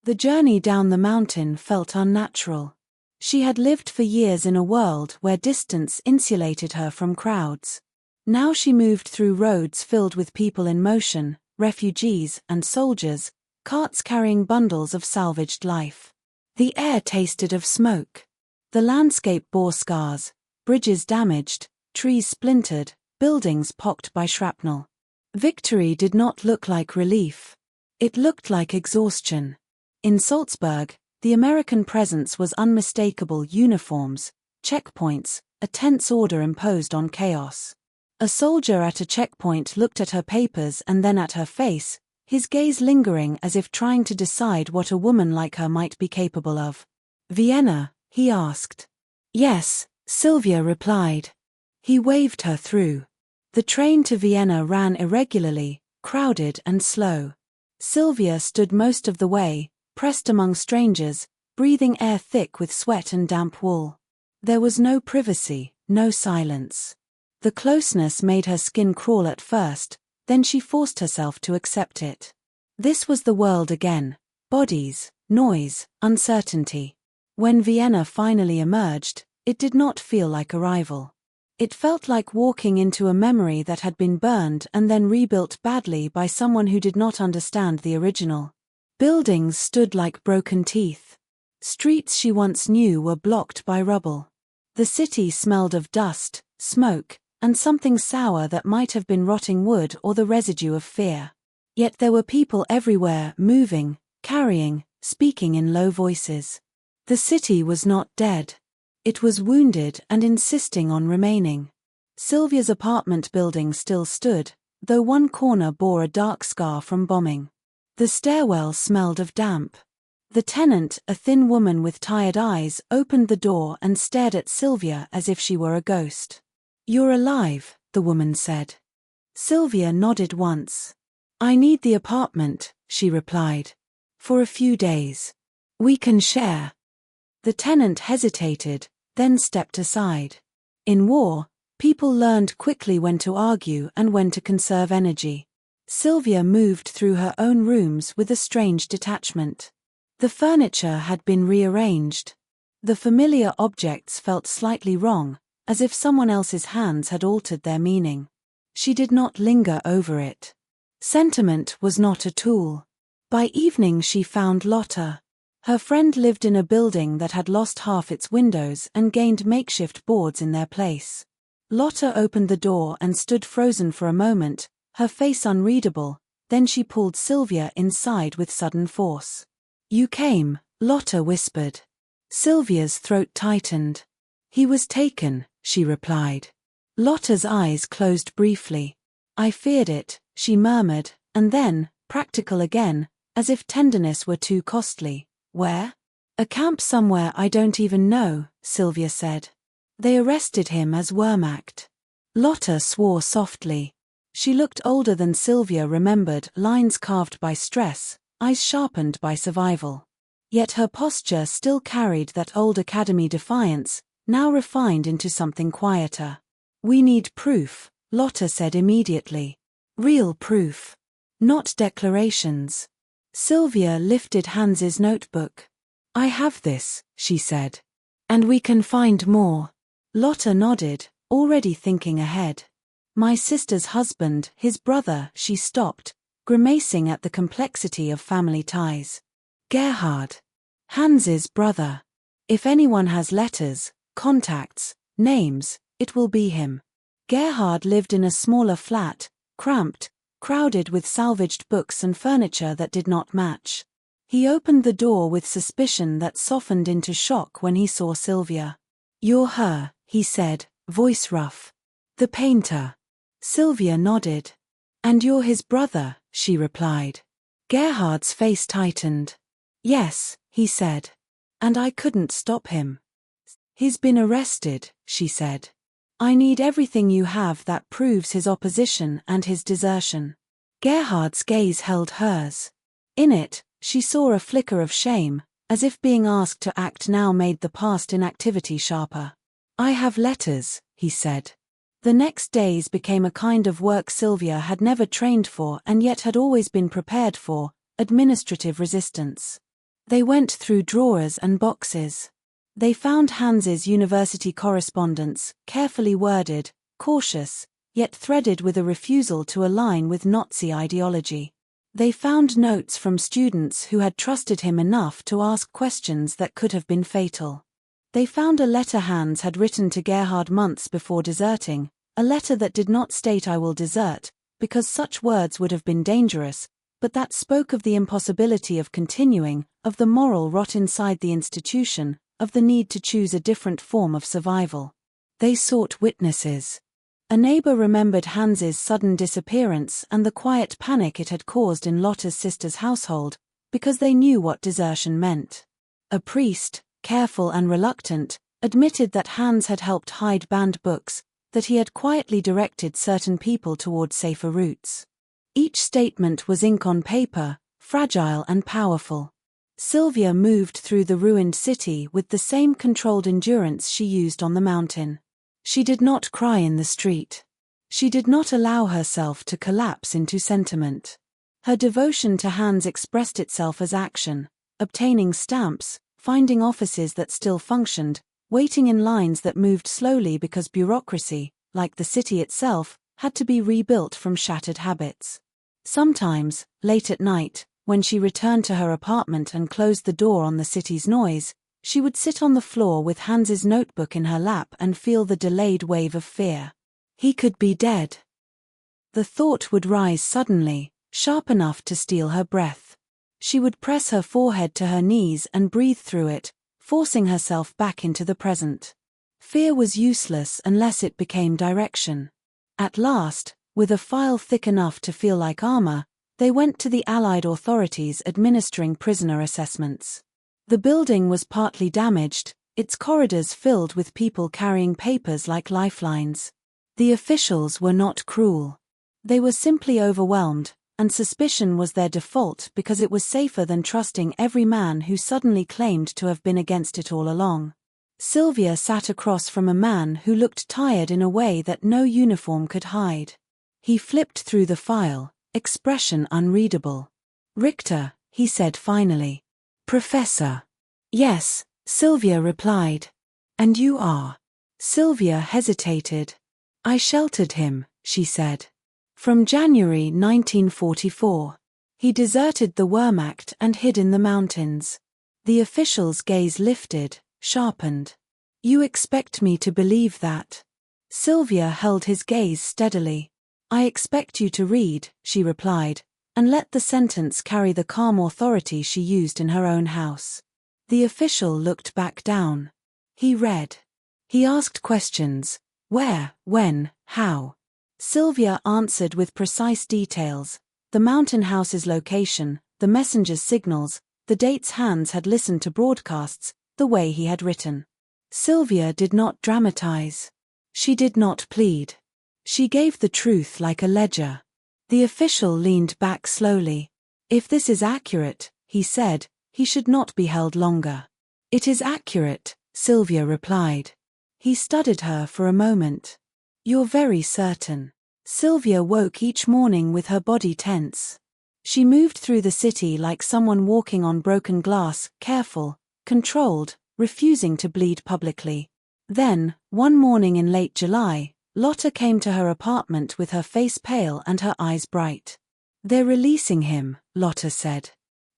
Speaker 2: The journey down the mountain felt unnatural. She had lived for years in a world where distance insulated her from crowds. Now she moved through roads filled with people in motion, refugees and soldiers, carts carrying bundles of salvaged life. The air tasted of smoke. The landscape bore scars, bridges damaged, trees splintered, buildings pocked by shrapnel. Victory did not look like relief. It looked like exhaustion. In Salzburg, the American presence was unmistakable: uniforms, checkpoints, a tense order imposed on chaos. A soldier at a checkpoint looked at her papers and then at her face, his gaze lingering as if trying to decide what a woman like her might be capable of. "Vienna?" he asked. "Yes," Silvya replied. He waved her through. The train to Vienna ran irregularly, crowded and slow. Silvya stood most of the way, pressed among strangers, breathing air thick with sweat and damp wool. There was no privacy, no silence. The closeness made her skin crawl at first, then she forced herself to accept it. This was the world again: bodies, noise, uncertainty. When Vienna finally emerged, it did not feel like arrival. It felt like walking into a memory that had been burned and then rebuilt badly by someone who did not understand the original. Buildings stood like broken teeth. Streets she once knew were blocked by rubble. The city smelled of dust, smoke, and something sour that might have been rotting wood or the residue of fear. Yet there were people everywhere, moving, carrying, speaking in low voices. The city was not dead. It was wounded and insisting on remaining. Silvya's apartment building still stood, though one corner bore a dark scar from bombing. The stairwell smelled of damp. The tenant, a thin woman with tired eyes, opened the door and stared at Silvya as if she were a ghost. "You're alive," the woman said. Silvya nodded once. "I need the apartment," she replied. "For a few days. We can share." The tenant hesitated, then stepped aside. In war, people learned quickly when to argue and when to conserve energy. Silvya moved through her own rooms with a strange detachment. The furniture had been rearranged. The familiar objects felt slightly wrong, as if someone else's hands had altered their meaning. She did not linger over it. Sentiment was not a tool. By evening she found Lotta. Her friend lived in a building that had lost half its windows and gained makeshift boards in their place. Lotta opened the door and stood frozen for a moment, her face unreadable, then she pulled Silvya inside with sudden force. "You came," Lotta whispered. Silvya's throat tightened. "He was taken," she replied. Lotta's eyes closed briefly. "I feared it," she murmured, and then, practical again, as if tenderness were too costly. "Where?" "A camp somewhere I don't even know," Silvya said. "They arrested him as Wehrmacht." Lotta swore softly. She looked older than Silvya remembered, lines carved by stress, eyes sharpened by survival. Yet her posture still carried that old academy defiance, now refined into something quieter. "We need proof," Lotta said immediately. "Real proof. Not declarations." Silvya lifted Hans's notebook. "I have this," she said. "And we can find more." Lotta nodded, already thinking ahead. "My sister's husband, his brother," she stopped, grimacing at the complexity of family ties. "Gerhard. Hans's brother. If anyone has letters, contacts, names, it will be him." Gerhard lived in a smaller flat, cramped, crowded with salvaged books and furniture that did not match. He opened the door with suspicion that softened into shock when he saw Silvya. "You're her," he said, voice rough. "The painter." Silvya nodded. "And you're his brother," she replied. Gerhard's face tightened. "Yes," he said. "And I couldn't stop him." "He's been arrested," she said. "I need everything you have that proves his opposition and his desertion." Gerhard's gaze held hers. In it, she saw a flicker of shame, as if being asked to act now made the past inactivity sharper. "I have letters," he said. The next days became a kind of work Silvya had never trained for and yet had always been prepared for, administrative resistance. They went through drawers and boxes. They found Hans's university correspondence, carefully worded, cautious, yet threaded with a refusal to align with Nazi ideology. They found notes from students who had trusted him enough to ask questions that could have been fatal. They found a letter Hans had written to Gerhard months before deserting, a letter that did not state "I will desert," because such words would have been dangerous, but that spoke of the impossibility of continuing, of the moral rot inside the institution, of the need to choose a different form of survival. They sought witnesses. A neighbor remembered Hans's sudden disappearance and the quiet panic it had caused in Lotta's sister's household, because they knew what desertion meant. A priest, careful and reluctant, admitted that Hans had helped hide banned books, that he had quietly directed certain people toward safer routes. Each statement was ink on paper, fragile and powerful. Silvya moved through the ruined city with the same controlled endurance she used on the mountain. She did not cry in the street. She did not allow herself to collapse into sentiment. Her devotion to Hans expressed itself as action, obtaining stamps, finding offices that still functioned, waiting in lines that moved slowly because bureaucracy, like the city itself, had to be rebuilt from shattered habits. Sometimes, late at night, when she returned to her apartment and closed the door on the city's noise, she would sit on the floor with Hans's notebook in her lap and feel the delayed wave of fear. He could be dead. The thought would rise suddenly, sharp enough to steal her breath. She would press her forehead to her knees and breathe through it, forcing herself back into the present. Fear was useless unless it became direction. At last, with a file thick enough to feel like armor, they went to the Allied authorities administering prisoner assessments. The building was partly damaged, its corridors filled with people carrying papers like lifelines. The officials were not cruel. They were simply overwhelmed, and suspicion was their default because it was safer than trusting every man who suddenly claimed to have been against it all along. Silvya sat across from a man who looked tired in a way that no uniform could hide. He flipped through the file, expression unreadable. "Richter," he said finally. "Professor." "Yes," Silvya replied. "And you are?" Silvya hesitated. "I sheltered him," she said. "From January 1944. He deserted the Wehrmacht and hid in the mountains." The official's gaze lifted, sharpened. "You expect me to believe that?" Silvya held his gaze steadily. "I expect you to read," she replied, and let the sentence carry the calm authority she used in her own house. The official looked back down. He read. He asked questions. Where, when, how? Silvya answered with precise details. The mountain house's location, the messenger's signals, the dates Hans had listened to broadcasts, the way he had written. Silvya did not dramatize. She did not plead. She gave the truth like a ledger. The official leaned back slowly. "If this is accurate," he said, "he should not be held longer." "It is accurate," Silvya replied. He studied her for a moment. "You're very certain." Silvya woke each morning with her body tense. She moved through the city like someone walking on broken glass, careful, controlled, refusing to bleed publicly. Then, one morning in late July, Lotta came to her apartment with her face pale and her eyes bright. "They're releasing him," Lotta said.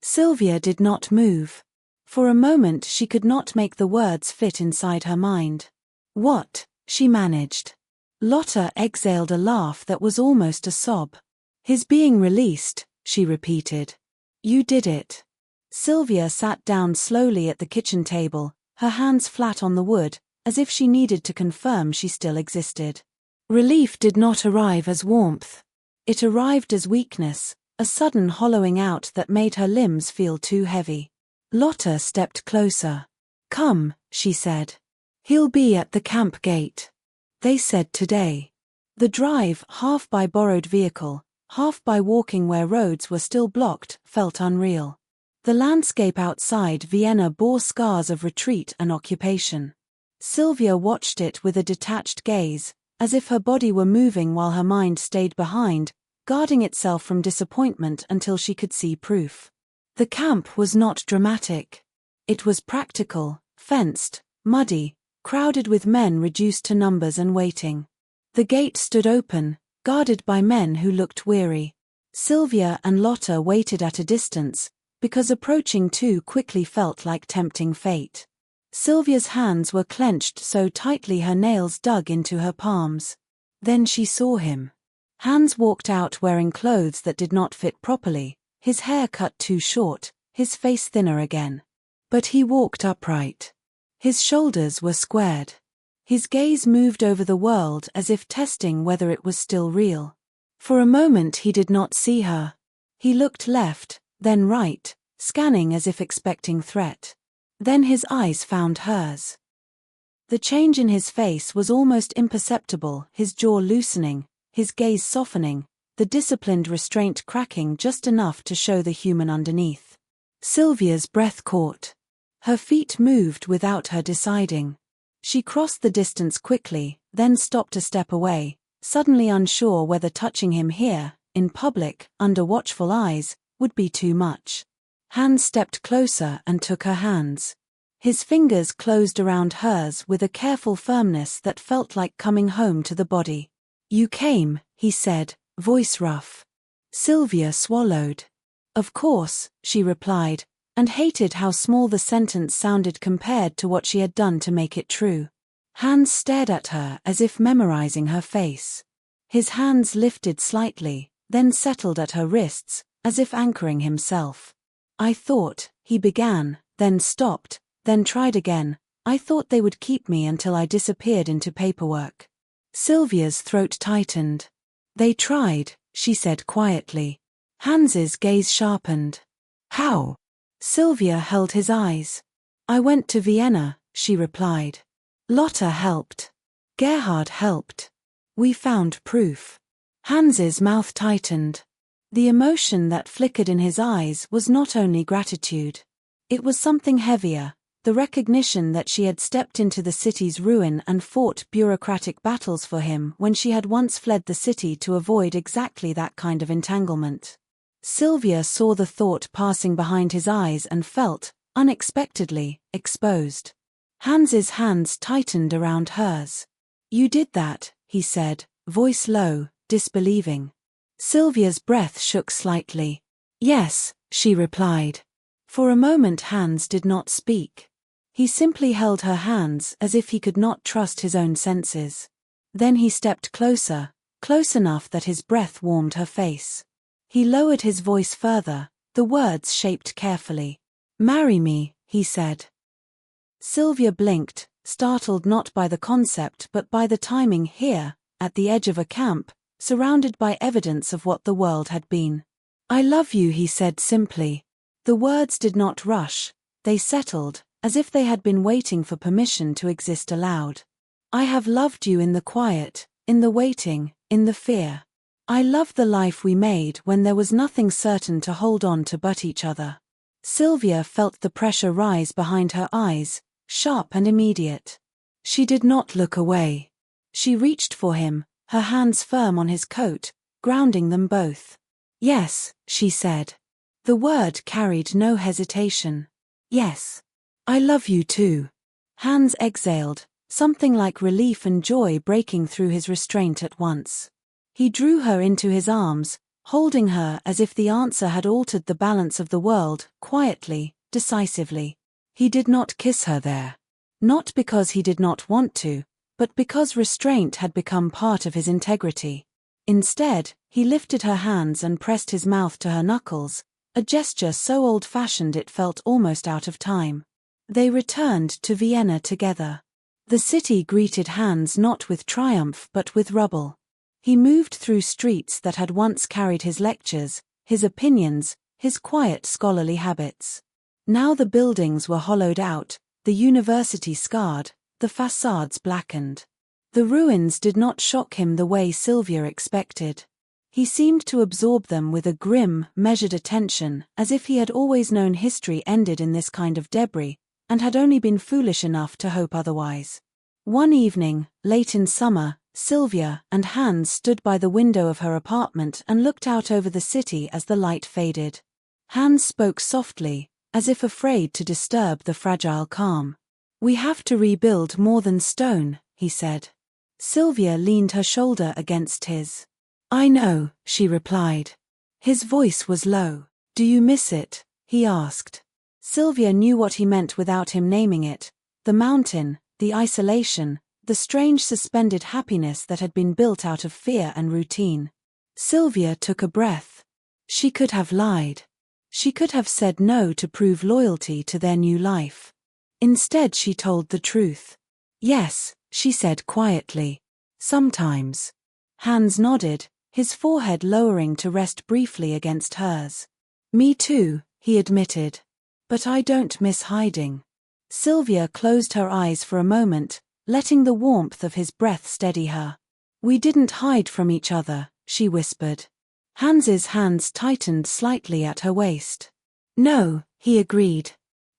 Speaker 2: Silvya did not move. For a moment she could not make the words fit inside her mind. "What?" she managed. Lotta exhaled a laugh that was almost a sob. "His being released," she repeated. "You did it." Silvya sat down slowly at the kitchen table, her hands flat on the wood, as if she needed to confirm she still existed. Relief did not arrive as warmth. It arrived as weakness, a sudden hollowing out that made her limbs feel too heavy. Lotta stepped closer. "Come," she said. "He'll be at the camp gate." They said today. The drive, half by borrowed vehicle, half by walking where roads were still blocked, felt unreal. The landscape outside Vienna bore scars of retreat and occupation. Silvya watched it with a detached gaze, as if her body were moving while her mind stayed behind, guarding itself from disappointment until she could see proof. The camp was not dramatic. It was practical, fenced, muddy, crowded with men reduced to numbers and waiting. The gate stood open, guarded by men who looked weary. Silvya and Lotta waited at a distance, because approaching too quickly felt like tempting fate. Silvya's hands were clenched so tightly her nails dug into her palms. Then she saw him. Hans walked out wearing clothes that did not fit properly, his hair cut too short, his face thinner again. But he walked upright. His shoulders were squared. His gaze moved over the world as if testing whether it was still real. For a moment he did not see her. He looked left, then right, scanning as if expecting threat. Then his eyes found hers. The change in his face was almost imperceptible, his jaw loosening, his gaze softening, the disciplined restraint cracking just enough to show the human underneath. Silvya's breath caught. Her feet moved without her deciding. She crossed the distance quickly, then stopped a step away, suddenly unsure whether touching him here, in public, under watchful eyes, would be too much. Hans stepped closer and took her hands. His fingers closed around hers with a careful firmness that felt like coming home to the body. "You came," he said, voice rough. Silvya swallowed. "Of course," she replied, and hated how small the sentence sounded compared to what she had done to make it true. Hans stared at her as if memorizing her face. His hands lifted slightly, then settled at her wrists, as if anchoring himself. "I thought," he began, then stopped, then tried again. "I thought they would keep me until I disappeared into paperwork." Silvya's throat tightened. "They tried," she said quietly. Hans's gaze sharpened. "How?" Silvya held his eyes. "I went to Vienna," she replied. "Lotta helped. Gerhard helped. We found proof." Hans's mouth tightened. The emotion that flickered in his eyes was not only gratitude. It was something heavier, the recognition that she had stepped into the city's ruin and fought bureaucratic battles for him when she had once fled the city to avoid exactly that kind of entanglement. Silvya saw the thought passing behind his eyes and felt, unexpectedly, exposed. Hans's hands tightened around hers. "You did that," he said, voice low, disbelieving. Silvya's breath shook slightly. "Yes," she replied. For a moment Hans did not speak. He simply held her hands as if he could not trust his own senses. Then he stepped closer, close enough that his breath warmed her face. He lowered his voice further, the words shaped carefully. "Marry me," he said. Silvya blinked, startled not by the concept but by the timing here, at the edge of a camp, surrounded by evidence of what the world had been. "I love you," he said simply. The words did not rush, they settled, as if they had been waiting for permission to exist aloud. "I have loved you in the quiet, in the waiting, in the fear. I love the life we made when there was nothing certain to hold on to but each other." Silvya felt the pressure rise behind her eyes, sharp and immediate. She did not look away. She reached for him, her hands firm on his coat, grounding them both. "Yes," she said. The word carried no hesitation. "Yes. I love you too." Hans exhaled, something like relief and joy breaking through his restraint at once. He drew her into his arms, holding her as if the answer had altered the balance of the world, quietly, decisively. He did not kiss her there. Not because he did not want to, but because restraint had become part of his integrity. Instead, he lifted her hands and pressed his mouth to her knuckles, a gesture so old-fashioned it felt almost out of time. They returned to Vienna together. The city greeted Hans not with triumph but with rubble. He moved through streets that had once carried his lectures, his opinions, his quiet scholarly habits. Now the buildings were hollowed out, the university scarred, the facades blackened. The ruins did not shock him the way Silvya expected. He seemed to absorb them with a grim, measured attention, as if he had always known history ended in this kind of debris, and had only been foolish enough to hope otherwise. One evening, late in summer, Silvya and Hans stood by the window of her apartment and looked out over the city as the light faded. Hans spoke softly, as if afraid to disturb the fragile calm. "We have to rebuild more than stone," he said. Silvya leaned her shoulder against his. "I know," she replied. His voice was low. "Do you miss it?" he asked. Silvya knew what he meant without him naming it. The mountain, the isolation, the strange suspended happiness that had been built out of fear and routine. Silvya took a breath. She could have lied. She could have said no to prove loyalty to their new life. Instead she told the truth. "Yes," she said quietly. "Sometimes." Hans nodded, his forehead lowering to rest briefly against hers. "Me too," he admitted. "But I don't miss hiding." Silvya closed her eyes for a moment, letting the warmth of his breath steady her. "We didn't hide from each other," she whispered. Hans's hands tightened slightly at her waist. "No," he agreed.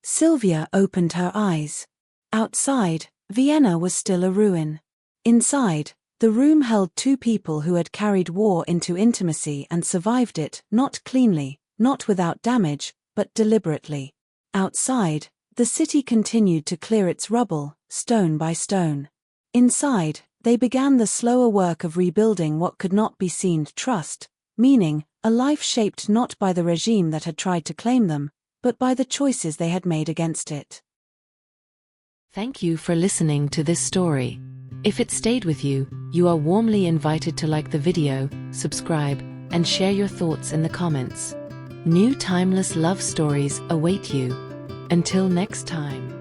Speaker 2: Silvya opened her eyes. Outside, Vienna was still a ruin. Inside, the room held two people who had carried war into intimacy and survived it, not cleanly, not without damage, but deliberately. Outside, The city continued to clear its rubble, stone by stone. Inside, they began the slower work of rebuilding what could not be seen. Trust, meaning, a life shaped not by the regime that had tried to claim them, but by the choices they had made against it.
Speaker 1: Thank you for listening to this story. If it stayed with you, you are warmly invited to like the video, subscribe, and share your thoughts in the comments. New timeless love stories await you. Until next time.